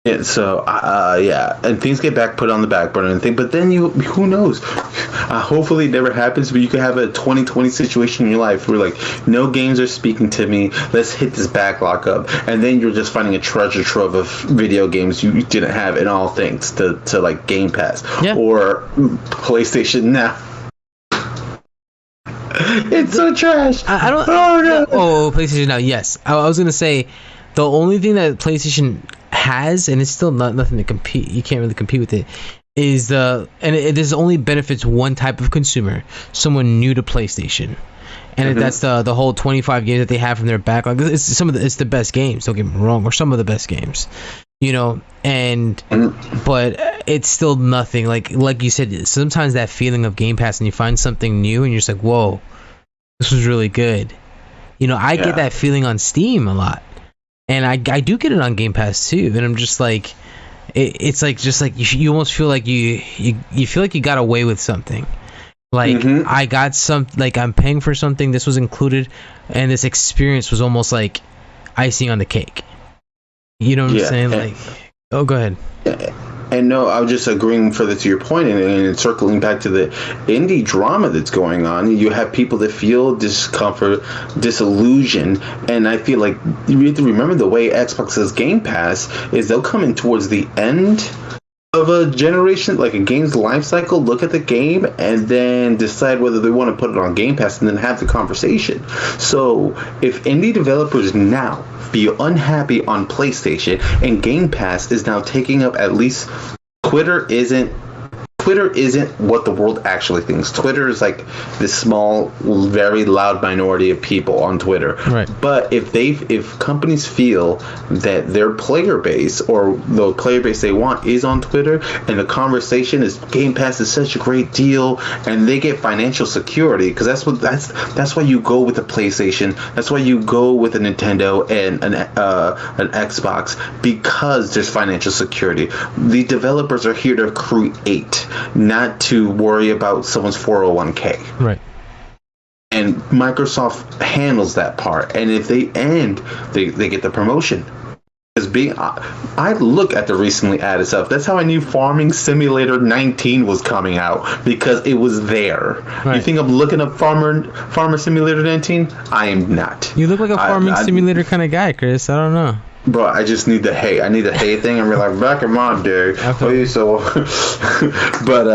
A: Yeah, so and things get put on the back burner and thing, but then who knows? Hopefully it never happens, but you could have a 2020 situation in your life where, like, no games are speaking to me. Let's hit this backlog up, and then you're just finding a treasure trove of video games you didn't have, in all thanks to like Game Pass or PlayStation Now. It's so trash.
B: I don't.
A: Oh no.
B: Oh, PlayStation Now. Yes, I was gonna say the only thing that PlayStation has, and it's still nothing to compete. You can't really compete with it. This only benefits one type of consumer, someone new to PlayStation, and that's the whole 25 games that they have from their backlog. It's the best games. Don't get me wrong, or some of the best games, but it's still nothing. Like you said, sometimes that feeling of Game Pass and you find something new and you're just like, whoa, this was really good. I get that feeling on Steam a lot. And I do get it on Game Pass too, and I'm just like, it's like you almost feel like you feel like you got away with something, like I got like I'm paying for something, this was included, and this experience was almost like icing on the cake. You know what I'm saying? Like, oh, go ahead.
A: And no, I was just agreeing further to your point, and circling back to the indie drama that's going on. You have people that feel discomfort, disillusion, and I feel like you have to remember the way Xbox does Game Pass is they'll come in towards the end of a generation, like a game's life cycle, look at the game, and then decide whether they want to put it on Game Pass and then have the conversation. So if indie developers now feel unhappy on PlayStation and Game Pass is now taking up, at least Twitter isn't what the world actually thinks. Twitter is like this small, very loud minority of people on Twitter.
B: Right.
A: But if companies feel that their player base or the player base they want is on Twitter, and the conversation is Game Pass is such a great deal, and they get financial security, because that's why you go with the PlayStation, that's why you go with a Nintendo and an Xbox, because there's financial security. The developers are here to create, not to worry about someone's 401k.
B: Right.
A: And Microsoft handles that part. And if they get the promotion. Because I look at the recently added stuff. That's how I knew Farming Simulator 19 was coming out, because it was there. Right. You think I'm looking up Farmer Simulator 19? I am not.
B: You look like a Farming Simulator kind of guy, Chris. I don't know.
A: Bro, I just need the hey. I need the hey thing. I'm like, back in my day. Okay. So, but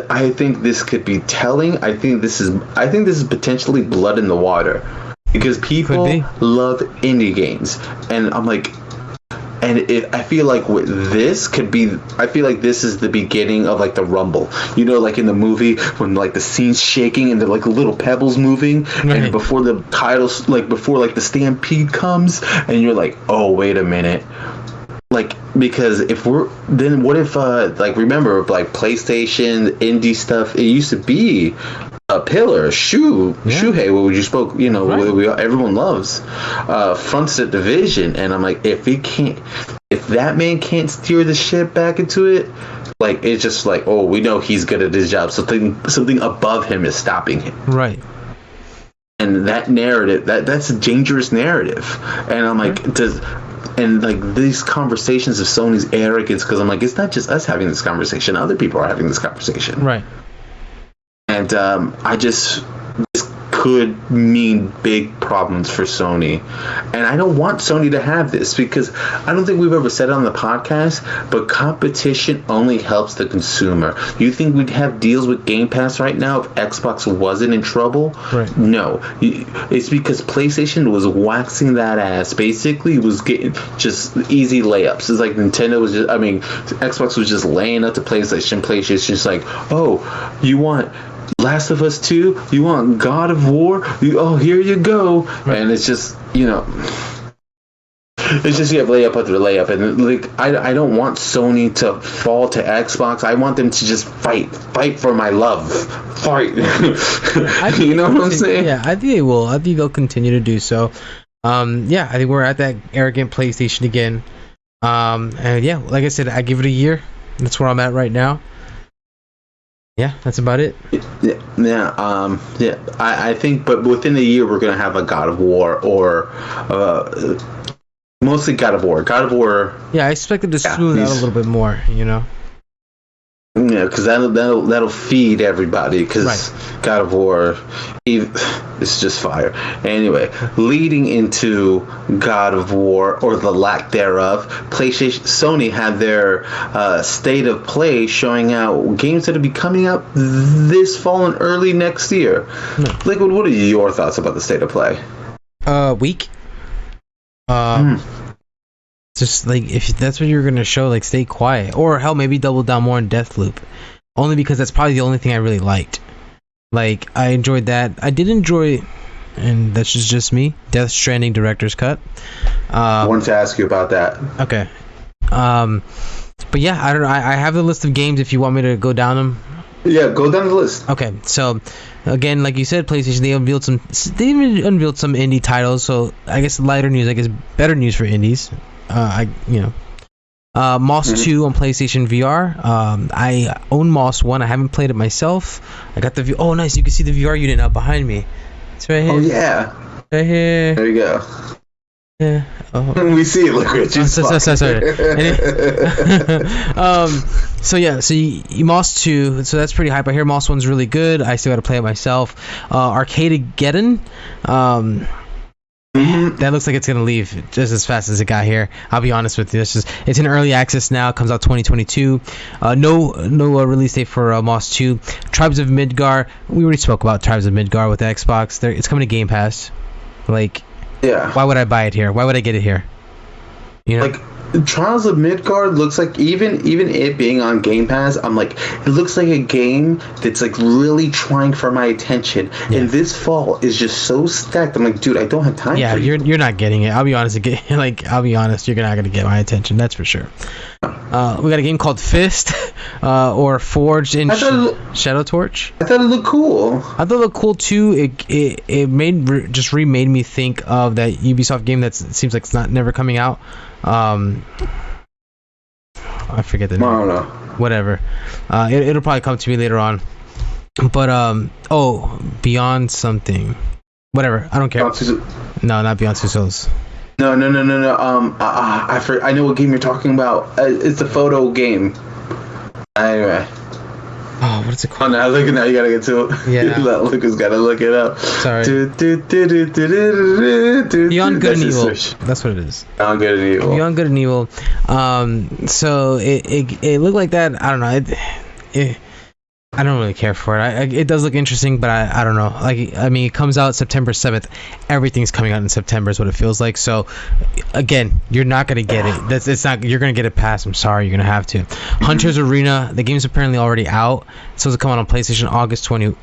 A: I think this could be telling. I think this is potentially blood in the water, because people love indie games, and I'm like, I feel like with this I feel like this is the beginning of like the rumble. Like in the movie when like the scene's shaking and the like little pebbles moving, and before the titles, like before like the stampede comes, and you're like, oh, wait a minute. Like, because what if like, remember, like PlayStation indie stuff, it used to be a pillar, Shuhei, what you spoke, right. Everyone loves Frontset Division, and I'm like, if that man can't steer the ship back into it, like, it's just like, oh, we know he's good at his job. Something above him is stopping him.
B: Right.
A: And that narrative, that's a dangerous narrative. And I'm like, and like these conversations of Sony's arrogance, because I'm like, it's not just us having this conversation, other people are having this conversation,
B: Right.
A: and this could mean big problems for Sony. And I don't want Sony to have this, because I don't think we've ever said it on the podcast, but competition only helps the consumer. You think we'd have deals with Game Pass right now if Xbox wasn't in trouble?
B: Right.
A: No. It's because PlayStation was waxing that ass. Basically, it was getting just easy layups. It's like Nintendo was just, I mean, Xbox was just laying up to PlayStation. PlayStation's just like, oh, you want Last of Us 2? You want God of War? Here you go. Right. And it's just, it's just you have layup after layup. And like, I don't want Sony to fall to Xbox. I want them to just fight for my love. Fight. You know what I'm saying?
B: Yeah, I think they will. I think they'll continue to do so. I think we're at that arrogant PlayStation again. And yeah, like I said, I give it a year. That's where I'm at right now. Yeah, that's about it.
A: I think, but within a year, we're gonna have a God of War, or mostly God of War. God of War.
B: Yeah, I expected to smooth out a little bit more.
A: Yeah, because that'll feed everybody. Because God of War, it's just fire. Anyway, leading into God of War, or the lack thereof, Sony had their state of play showing out games that will be coming out this fall and early next year. Liquid, what are your thoughts about the state of play?
B: Weak. Just like, if that's what you're gonna show, like, stay quiet, or hell, maybe double down more on Deathloop, only because that's probably the only thing I really liked. Like, I enjoyed that. I did enjoy, and that's just me, Death Stranding Director's Cut.
A: I wanted to ask you about that.
B: Okay. But yeah, I don't know. I have the list of games if you want me to go down them.
A: Yeah, go down the list.
B: Okay, so again, like you said, PlayStation, they unveiled some indie titles. So I guess lighter news, I guess better news for indies. Moss 2 on PlayStation VR. I own Moss 1. I haven't played it myself. I got the oh, nice, you can see the VR unit now behind me. It's right here.
A: Oh yeah,
B: right here.
A: There you go.
B: Yeah. Oh.
A: We see it. Look at you.
B: Sorry. So Moss 2. So that's pretty hype. I hear Moss 1's really good. I still got to play it myself. Arcadegeddon. That looks like it's gonna leave just as fast as it got here. I'll be honest with you. It's in early access now. It comes out 2022. No release date for Moss 2. Tribes of Midgar. We already spoke about Tribes of Midgar with the Xbox. It's coming to Game Pass. Like, yeah. Why would I buy it here? Why would I get it here?
A: Like, Trials of Midgard looks like, even it being on Game Pass, I'm like, it looks like a game that's like really trying for my attention. Yeah. And this fall is just so stacked. I'm like, dude, I don't have time.
B: Yeah,
A: for
B: you're not getting it. I'll be honest. You're not gonna get my attention. That's for sure. We got a game called Fist, or Forged in Shadow Torch.
A: I thought it looked cool.
B: I thought it looked cool too. It remade me think of that Ubisoft game that seems like it's never coming out. I forget the name.
A: I don't know.
B: Whatever. It'll probably come to me later on. But Beyond something. Whatever. I don't care. No, not Beyond Two Souls.
A: No. I know what game you're talking about. It's a photo game. Anyway.
B: Oh, what is it called?
A: Oh, now you gotta get to it.
B: Yeah.
A: Lucas gotta look it up.
B: Sorry. Beyond Good and Evil. That's what it is.
A: Beyond Good and Evil.
B: Beyond Good and Evil. So it looked like that. I don't know. I don't really care for it. It does look interesting, but I don't know. Like, I mean, it comes out September 7th. Everything's coming out in September is what it feels like. So, again, you're not gonna get it. You're gonna get it passed. I'm sorry, you're gonna have to. Hunter's Arena. The game's apparently already out. It's supposed to come out on PlayStation August 20.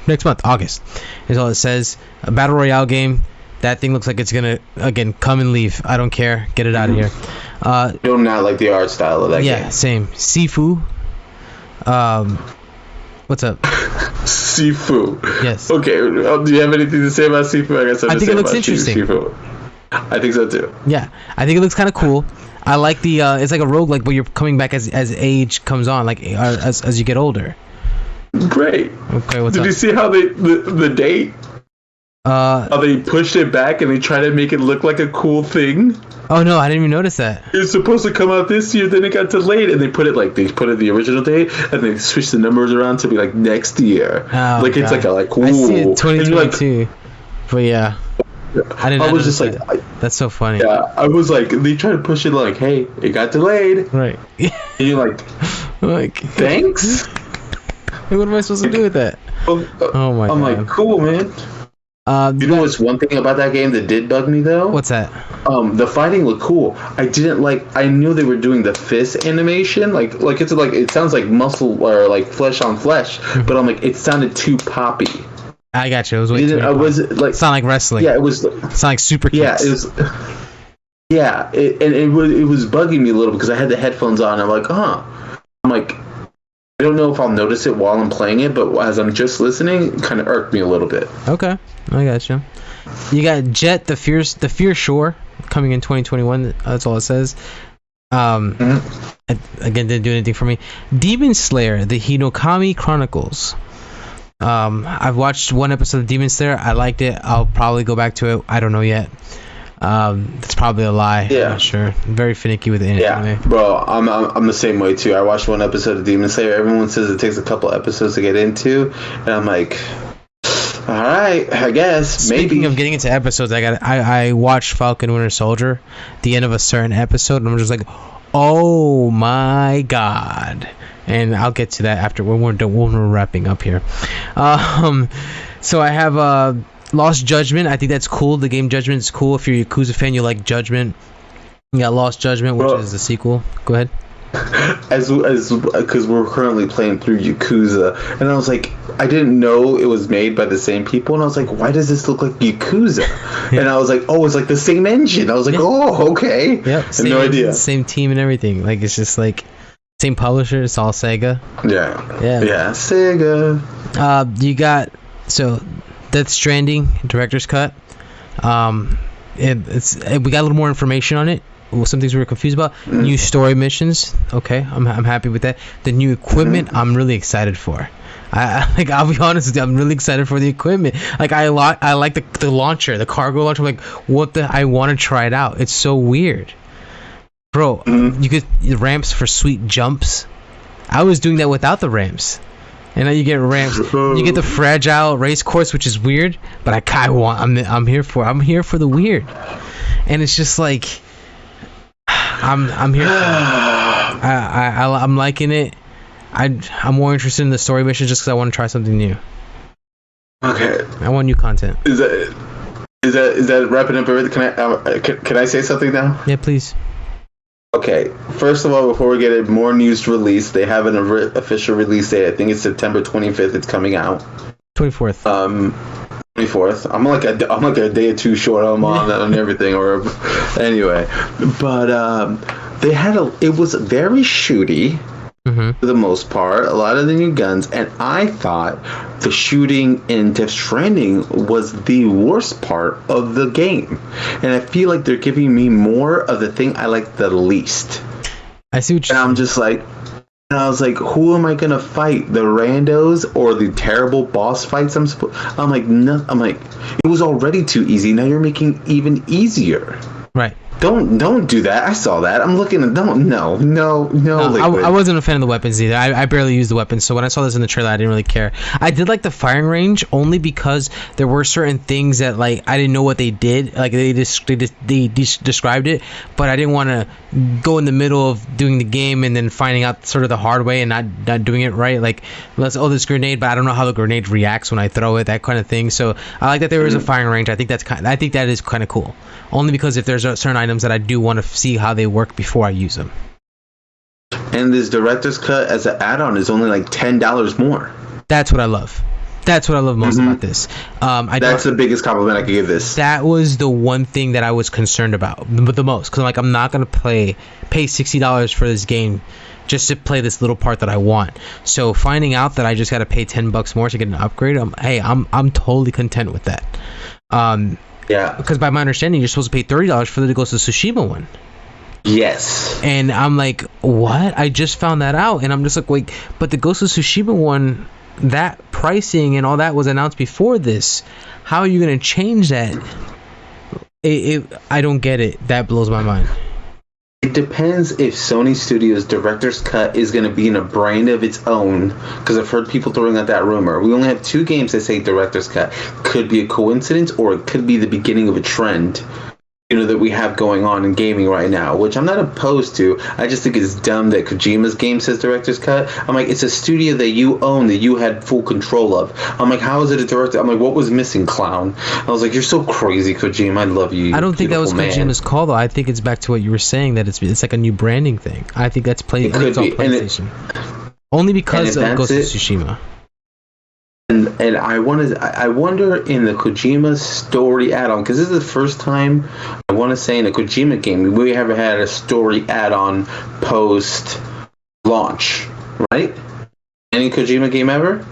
B: Next month, August is all it says. A battle royale game. That thing looks like it's gonna again come and leave. I don't care. Get it out of here.
A: You do not like the art style of that game.
B: Yeah, same. Sifu. What's up?
A: Sifu.
B: Yes.
A: Okay. Do you have anything to say about Sifu?
B: I think it looks interesting.
A: Sifu. I think so too.
B: Yeah, I think it looks kind of cool. I like the it's like a roguelike, but you're coming back as age comes on, like as you get older.
A: Great.
B: Okay. What's up?
A: Did you see how the date? How they pushed it back and they tried to make it look like a cool thing.
B: Oh no, I didn't even notice that.
A: It was supposed to come out this year, then it got delayed, and they put it the original date, and they switched the numbers around to be like next year.
B: Oh,
A: like it's
B: God.
A: like cool.
B: I see it 2022, but yeah, I
A: was just like,
B: that's so funny.
A: Yeah, I was like, they tried to push it like, hey, it got delayed.
B: Right.
A: And you're like, thanks.
B: What am I supposed to do with that? Oh my God.
A: I'm like, cool, man. You know what's one thing about that game that did bug me though?
B: What's that?
A: The fighting looked cool. I didn't like. I knew they were doing the fist animation, like it sounds like muscle or like flesh on flesh, but I'm like, it sounded too poppy.
B: I got you. It was way too. It's not like wrestling.
A: Yeah, it was.
B: It's not like super kicks.
A: Yeah, it was. Yeah, it was bugging me a little because I had the headphones on. And I'm like, I'm like, I don't know if I'll notice it while I'm playing it, but as I'm just listening, it kind of irked me a little bit.
B: Okay, I got you. You got Jet the Fear Shore coming in 2021. That's all it says. Again, didn't do anything for me. Demon Slayer: The Hinokami Chronicles. I've watched one episode of Demon Slayer. I liked it. I'll probably go back to it. I don't know yet. That's probably a lie.
A: Yeah.
B: I'm not sure. I'm very finicky with anime.
A: Yeah, bro, I'm the same way too. I watched one episode of Demon Slayer. Everyone says it takes a couple episodes to get into, and I'm like, all right, I guess.
B: Speaking of getting into episodes, I watched Falcon Winter Soldier, the end of a certain episode, and I'm just like, oh my God. And I'll get to that after when we're wrapping up here. So I have Lost Judgment. I think that's cool. The game Judgment is cool. If you're a Yakuza fan, you like Judgment. You got Lost Judgment, which is the sequel. Go ahead.
A: As because we're currently playing through Yakuza, and I was like, I didn't know it was made by the same people, and I was like, why does this look like Yakuza? Yeah. And I was like, oh, it's like the same engine. I was like, oh, okay.
B: Yep.
A: No idea.
B: Same team and everything. Like it's just like same publisher. It's all Sega.
A: Yeah, Sega.
B: You got Death Stranding director's cut. We got a little more information on it. Some things we were confused about. New story missions. Okay, I'm happy with that. The new equipment, I'm really excited for. I'll be honest with you, I'm really excited for the equipment. Like I like the launcher, the cargo launcher. I'm like, I want to try it out. It's so weird, bro. You get ramps for sweet jumps. I was doing that without the ramps. And now you get ramps. You get the fragile race course, which is weird, but I'm here for the weird. And it's just like I'm here. I'm liking it. I'm more interested in the story missions just because I want to try something new.
A: Okay.
B: I want new content.
A: Is that wrapping up everything? Can I say something now?
B: Yeah, please.
A: Okay, first of all, before we get it, more news released. They have an official release date. I think it's September 25th. It's coming out.
B: 24th.
A: 24th. I'm like a day or two short on everything. Or anyway, but it was very shooty. For the most part, a lot of the new guns, and I thought the shooting in Death Stranding was the worst part of the game, and I feel like they're giving me more of the thing I like the least.
B: I see what you're saying.
A: I'm just like, and I was like, who am I gonna fight? The randos or the terrible boss fights? I'm like, no. I'm like, it was already too easy. Now you're making even easier.
B: Right.
A: Don't do that. I saw that. I'm looking at no.
B: I wasn't a fan of the weapons either. I barely used the weapons, so when I saw this in the trailer, I didn't really care. I did like the firing range only because there were certain things that like I didn't know what they did. Like they described it, but I didn't want to go in the middle of doing the game and then finding out sort of the hard way and not doing it right. Like this grenade, but I don't know how the grenade reacts when I throw it, that kind of thing. So I like that there is a firing range. I think that is kind of cool. Only because if there's certain items that I do want to see how they work before I use them.
A: And this director's cut as an add-on is only like $10 more.
B: That's what I love. That's what I love most about this.
A: That's the biggest compliment I could give this.
B: That was the one thing that I was concerned about the most. Because I'm not going to pay $60 for this game just to play this little part that I want. So finding out that I just got to pay $10 more to get an upgrade, I'm totally content with that.
A: Yeah.
B: Because by my understanding, you're supposed to pay $30 for the Ghost of Tsushima one.
A: Yes.
B: And I'm like, what? I just found that out. And I'm just like, wait, but the Ghost of Tsushima one, that pricing and all that was announced before this. How are you going to change that? I don't get it. That blows my mind.
A: It depends if Sony Studios' Director's Cut is going to be in a brand of its own, because I've heard people throwing out that rumor. We only have 2 games that say Director's Cut. Could be a coincidence, or it could be the beginning of a trend, that we have going on in gaming right now, which I'm not opposed to. I just think it's dumb that Kojima's game says Director's Cut. I'm like, it's a studio that you own, that you had full control of. I'm like, how is it a director? I'm like, what was missing, clown? I was like, you're so crazy, Kojima. I love you.
B: I don't think that was
A: man.
B: Kojima's call, though. I think it's back to what you were saying, that it's like a new branding thing. I think that's PlayStation. Only because of Ghost of Tsushima.
A: And I wonder in the Kojima story add-on, because this is the first time I want to say in a Kojima game we ever had a story add-on post-launch, right? Any Kojima game ever?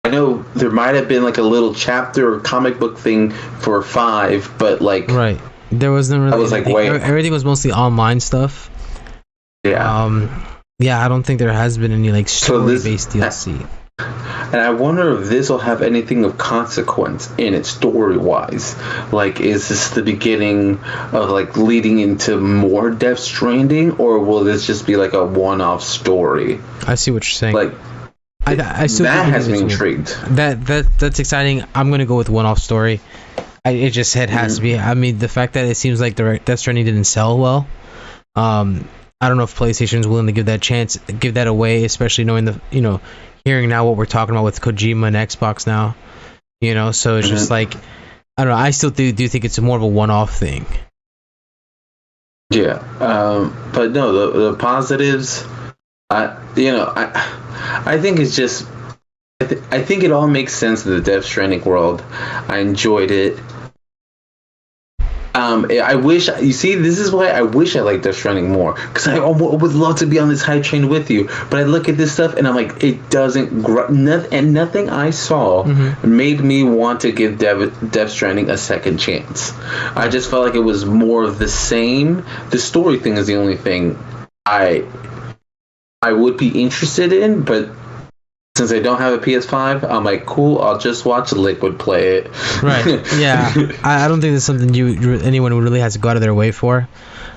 A: I know there might have been like a little chapter or comic book thing for 5, but like
B: right, there wasn't really. I was
A: like, wait,
B: everything was mostly online stuff.
A: Yeah.
B: Yeah, I don't think there has been any like story-based DLC.
A: And I wonder if this will have anything of consequence in it story-wise. Like, is this the beginning of like leading into more Death Stranding, or will this just be like a one-off story?
B: I see what you're saying.
A: Like,
B: I still
A: that has me intrigued.
B: That's exciting. I'm gonna go with one-off story. It has to be. I mean, the fact that it seems like the Death Stranding didn't sell well. I don't know if PlayStation's willing to give that away, especially knowing hearing now what we're talking about with Kojima and Xbox now, so it's just like, I don't know. I still do think it's more of a one-off thing.
A: Yeah, but no, the positives, I think it's just, I think it all makes sense in the Death Stranding world. I enjoyed it. I wish, this is why I wish I liked Death Stranding more, because I would love to be on this hype train with you, but I look at this stuff and I'm like, it doesn't, nothing I saw made me want to give Death Stranding a second chance. I just felt like it was more of the same. The story thing is the only thing I would be interested in, but since I don't have a PS5, I'm like, cool, I'll just watch Liquid play it.
B: Right. Yeah. I don't think that's something anyone really has to go out of their way for.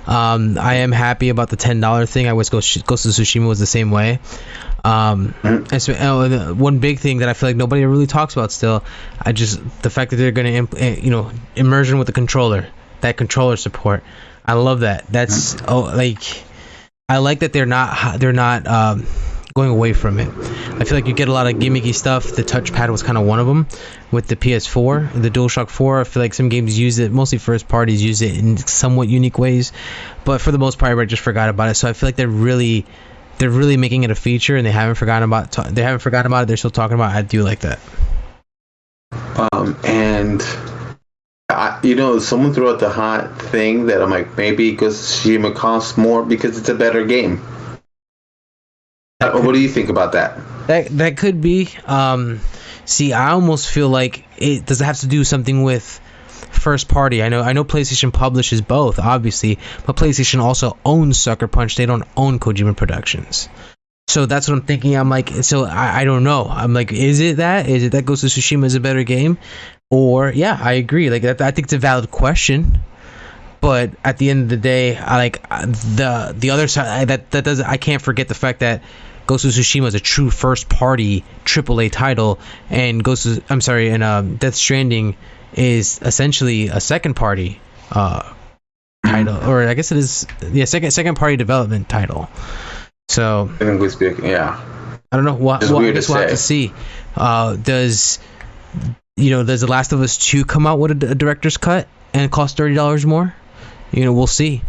B: I am happy about the $10 thing. I wish Ghost of Tsushima was the same way. One big thing that I feel like nobody really talks about still, the fact that they're going to immersion with the controller, that controller support. I love that. That's I like that they're not going away from it. I feel like you get a lot of gimmicky stuff. The touchpad was kind of one of them with the PS4, the DualShock 4. I feel like some games use it, mostly first parties use it in somewhat unique ways, but for the most part I just forgot about it. So I feel like they're really making it a feature, and they haven't forgotten about it. They're still talking about it. I do like that.
A: And someone threw out the hot thing that I'm like, maybe Ghost of Tsushima costs more because it's a better game. What do you think about that?
B: That could be. See, I almost feel like it does have to do something with first party. I know PlayStation publishes both, obviously, but PlayStation also owns Sucker Punch. They don't own Kojima Productions. So that's what I'm thinking. I'm like, so I don't know. I'm like, is it that Ghost of Tsushima is a better game? Or, yeah, I agree. Like, I think it's a valid question. But at the end of the day, I like the other side. That doesn't. I can't forget the fact that Ghost of Tsushima is a true first-party AAA title, and Death Stranding is essentially a second-party title, or I guess it is, second-party development title. So
A: yeah,
B: I don't know. I guess we'll have to see. Does The Last of Us 2 come out with a director's cut and cost $30 more? We'll see.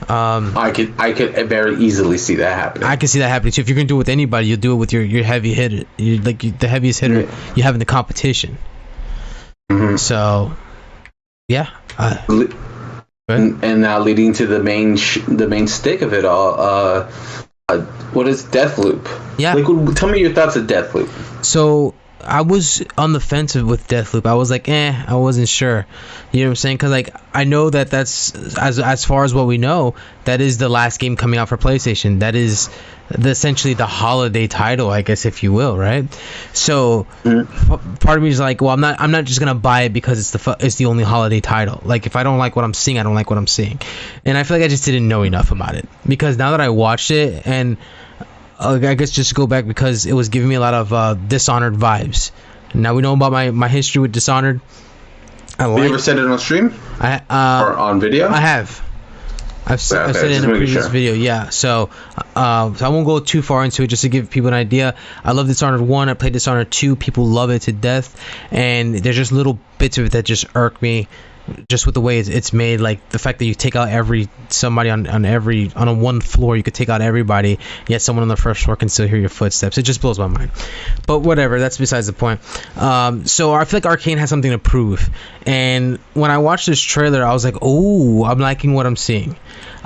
A: I could very easily see that happening.
B: I can see that happening too. If you're gonna do it with anybody, you'll do it with your heavy hitter, the heaviest hitter you have in the competition. So, yeah.
A: And now leading to the main stick of it all. What is Deathloop?
B: Yeah.
A: Tell me your thoughts of Deathloop.
B: So I was on the fence with Deathloop. I was like, I wasn't sure. You know what I'm saying? Because like I know that's as far as what we know, that is the last game coming out for PlayStation. That is essentially the holiday title, I guess, if you will, right? So part of me is like, well, I'm not just gonna buy it because it's the only holiday title. Like if I don't like what I'm seeing, I don't like what I'm seeing, and I feel like I just didn't know enough about it, because now that I watched it, and I guess just to go back, because it was giving me a lot of Dishonored vibes. Now we know about my history with Dishonored.
A: Have you ever said it on stream? Or on video?
B: I have. I've said it in a previous video, yeah. So I won't go too far into it, just to give people an idea. I love Dishonored 1. I played Dishonored 2. People love it to death. And there's just little bits of it that just irk me, just with the way it's made. Like the fact that you take out somebody on a one floor, you could take out everybody, yet someone on the first floor can still hear your footsteps. It just blows my mind. But whatever, that's besides the point. So I feel like Arcane has something to prove. And when I watched this trailer, I was like, oh, I'm liking what I'm seeing.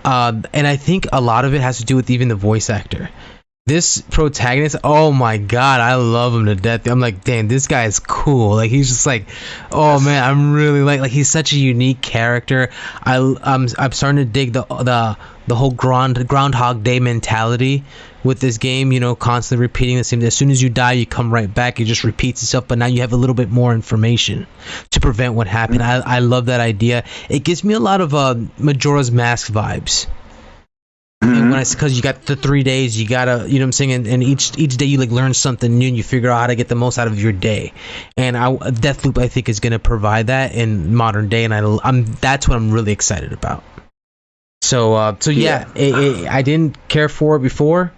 B: And I think a lot of it has to do with even the voice actor. This protagonist, oh my god, I love him to death. I'm like, damn, this guy is cool. Like he's just like, oh man, I'm really like he's such a unique character. I'm starting to dig the whole Groundhog Day mentality with this game. You know, constantly repeating the same. As soon as you die, you come right back. It just repeats itself, but now you have a little bit more information to prevent what happened. I love that idea. It gives me a lot of Majora's Mask vibes. And because you got the 3 days, you gotta, you know what I'm saying, and each day you like learn something new and you figure out how to get the most out of your day. And Deathloop, I think, is gonna provide that in modern day, and that's what I'm really excited about. So yeah, I didn't care for it before.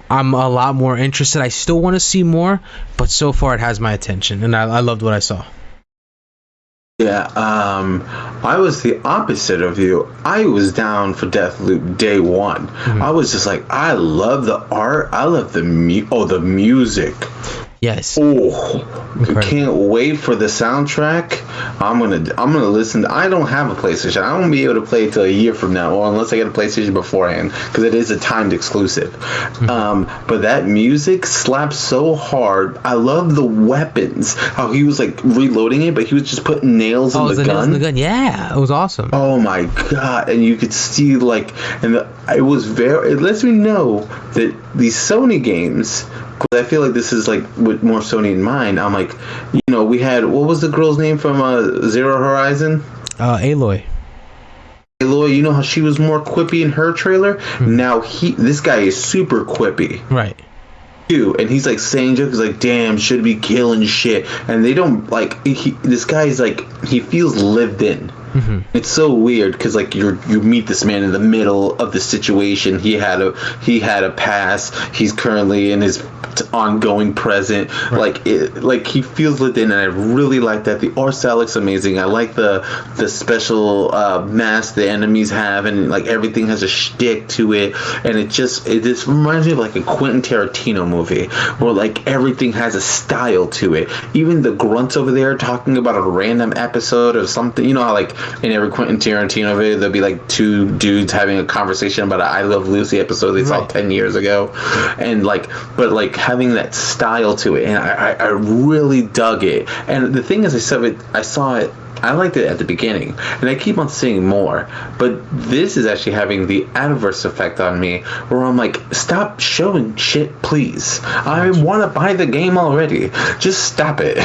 B: I'm a lot more interested. I still want to see more, but so far it has my attention, and I loved what I saw.
A: Yeah, I was the opposite of you. I was down for Deathloop day one. I was just like, I love the art. I love the music.
B: Yes.
A: Oh, I can't wait for the soundtrack. I'm gonna listen. I don't have a PlayStation. I won't be able to play it till a year from now, or unless I get a PlayStation beforehand, because it is a timed exclusive. But that music slaps so hard. I love the weapons. How he was like reloading it, but he was just putting nails in the gun.
B: Nails in the gun. Yeah, it was awesome.
A: Oh my god! And you could see like, it lets me know that these Sony games. I feel like this is like with more Sony in mind. I'm like, you know, we had, what was the girl's name from Zero Horizon?
B: Aloy.
A: Aloy, you know how she was more quippy in her trailer? Now this guy is super quippy.
B: Right.
A: Too, and he's like saying jokes like, damn, should be killing shit. And they don't like, this guy is like, he feels lived in. It's so weird because like you meet this man in the middle of the situation. He had a past. He's currently in his ongoing present. Right. Like he feels lived in, and I really like that. The art style looks amazing. I like the special mask the enemies have, and like everything has a shtick to it. And it just reminds me of like a Quentin Tarantino movie where like everything has a style to it. Even the grunts over there talking about a random episode of something. You know how like in every Quentin Tarantino video there'll be like two dudes having a conversation about an I Love Lucy episode they saw 10 years ago, and like, but like having that style to it, and I really dug it. And the thing is, I saw it, I liked it at the beginning, and I keep on seeing more, but this is actually having the adverse effect on me, where I'm like, stop showing shit, please. I want to buy the game already. Just stop it.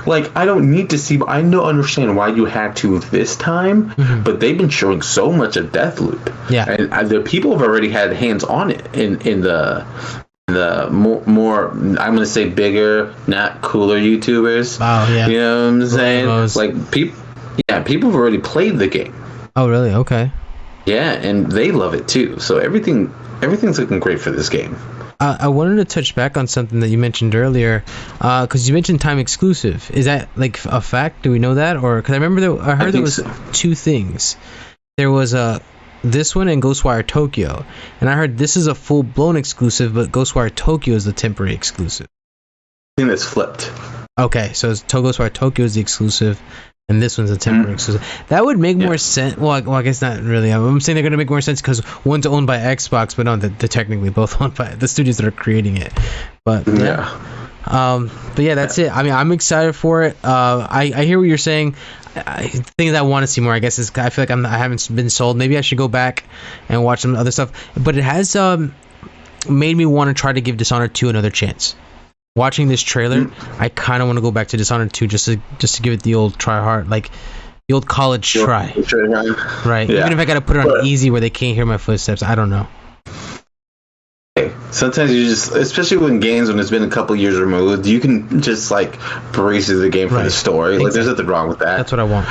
A: Like, I don't need to see. I don't understand why you had to this time, but they've been showing so much of Deathloop. Yeah, and the people have already had hands on it in the more I'm gonna say bigger, not cooler YouTubers.
B: Oh yeah,
A: you know what I'm saying? Like people have already played the game.
B: Oh really? Okay.
A: Yeah, and they love it too. So everything's looking great for this game.
B: I wanted to touch back on something that you mentioned earlier, because you mentioned time exclusive. Is that like a fact? Do we know that, or because I remember I heard there was two things. There was this one and Ghostwire Tokyo, and I heard this is a full-blown exclusive, but Ghostwire Tokyo is the temporary exclusive.
A: I think that's flipped.
B: Okay, so Ghostwire Tokyo is the exclusive, and this one's a temporary exclusive. That would make more sense. Well, I guess not really. I'm saying they're going to make more sense because one's owned by Xbox, but no, they're technically both owned by the studios that are creating it. But yeah. But yeah, that's it. I mean, I'm excited for it. I hear what you're saying. Things I want to see more, I guess, is I feel like I haven't been sold. Maybe I should go back and watch some other stuff. But it has made me want to try to give Dishonored 2 another chance. Watching this trailer, I kind of want to go back to Dishonored 2 just to give it the old try hard, like the old college try. Right. Yeah. Even if I got to put it on easy where they can't hear my footsteps, I don't know.
A: Sometimes you just, especially when it's been a couple years removed, you can just like breeze through the game for the story. Exactly. Like there's nothing wrong with that.
B: That's what I want.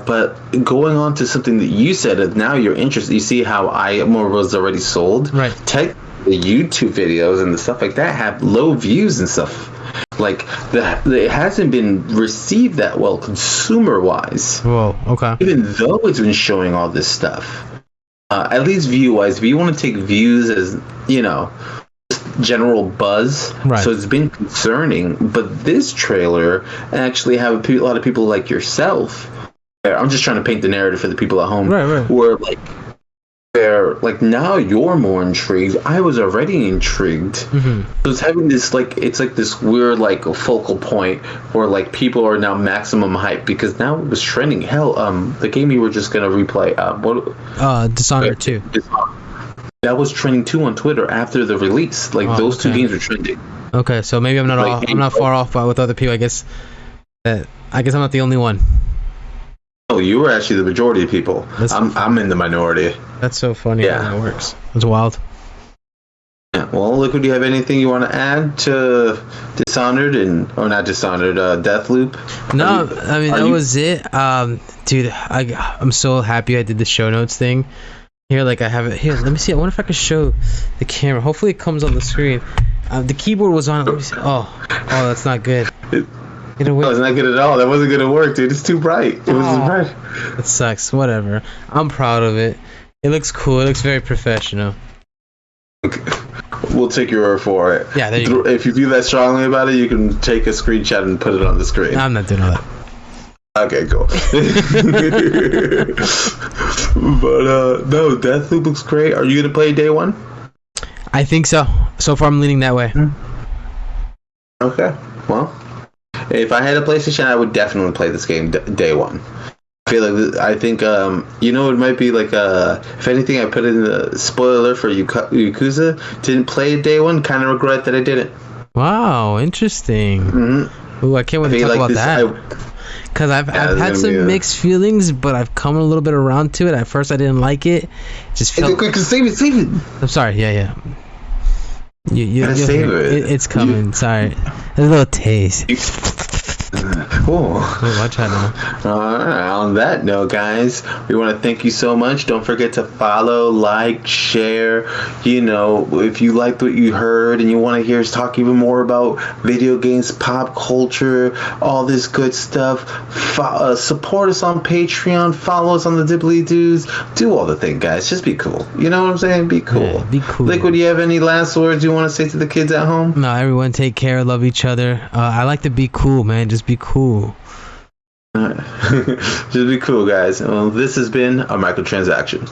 A: But going on to something that you said, that now you're interested. You see how I was already sold.
B: Right.
A: The YouTube videos and the stuff like that have low views and stuff. Like it hasn't been received that well consumer wise.
B: Whoa. Okay.
A: Even though it's been showing all this stuff. At least view-wise, if you want to take views as, just general buzz,
B: right.
A: So it's been concerning. But this trailer actually have a lot of people like yourself. I'm just trying to paint the narrative for the people at home,
B: right.
A: Where now you're more intrigued. I was already intrigued.
B: Mm-hmm.
A: So it's having this it's like this weird a focal point where people are now maximum hype because now it was trending. Hell, the game you were just gonna replay,
B: Dishonored 2.
A: That was trending too on Twitter after the release. Those two games were trending.
B: Okay, so maybe I'm not far off with other people. I guess I'm not the only one.
A: Oh, you were actually the majority of people. I'm in the minority.
B: That's so funny how that works. That's wild.
A: Yeah. Well, Liquid, do you have anything you want to add to Dishonored or not Dishonored, Deathloop?
B: No, that was it. Dude, I'm so happy I did the show notes thing. Here, I have it. Here, let me see. I wonder if I can show the camera. Hopefully it comes on the screen. The keyboard was on. Let me see. Oh, that's not good.
A: No, it's not good at all. That wasn't gonna work, dude. It's too bright. It was too bright.
B: It sucks. Whatever. I'm proud of it. It looks cool. It looks very professional.
A: Okay. We'll take your word for it.
B: Yeah, there you go.
A: If you feel that strongly about it, you can take a screenshot and put it on the screen.
B: I'm not doing all that.
A: Okay, cool. But no, Deathloop looks great. Are you gonna play day one?
B: I think so. So far, I'm leaning that way.
A: Okay. Well, if I had a PlayStation, I would definitely play this game day one. I think it might be if anything, I put in the spoiler for Yakuza. Didn't play it day one. Kind of regret that I didn't.
B: Wow, interesting.
A: Mm-hmm.
B: Ooh, I can't wait to talk about that. Because I've had some mixed feelings, but I've come a little bit around to it. At first, I didn't like it. Just felt.
A: Save it.
B: I'm sorry. Yeah. You
A: save it.
B: It's coming. Sorry. There's a little taste.
A: Cool.
B: Watch out now.
A: On that note, guys, we want to thank you so much. Don't forget to follow, like, share. If you liked what you heard and you want to hear us talk even more about video games, pop culture, all this good stuff, support us on Patreon, follow us on the Dibbly Doos, do all the thing, guys. Just be cool. You know what I'm saying? Be cool.
B: Yeah, be cool.
A: Liquid, do you have any last words you want to say to the kids at home?
B: No, everyone take care, love each other. I like to be cool, man. Just be cool.
A: Just be cool, guys. Well, this has been a Microtransaction.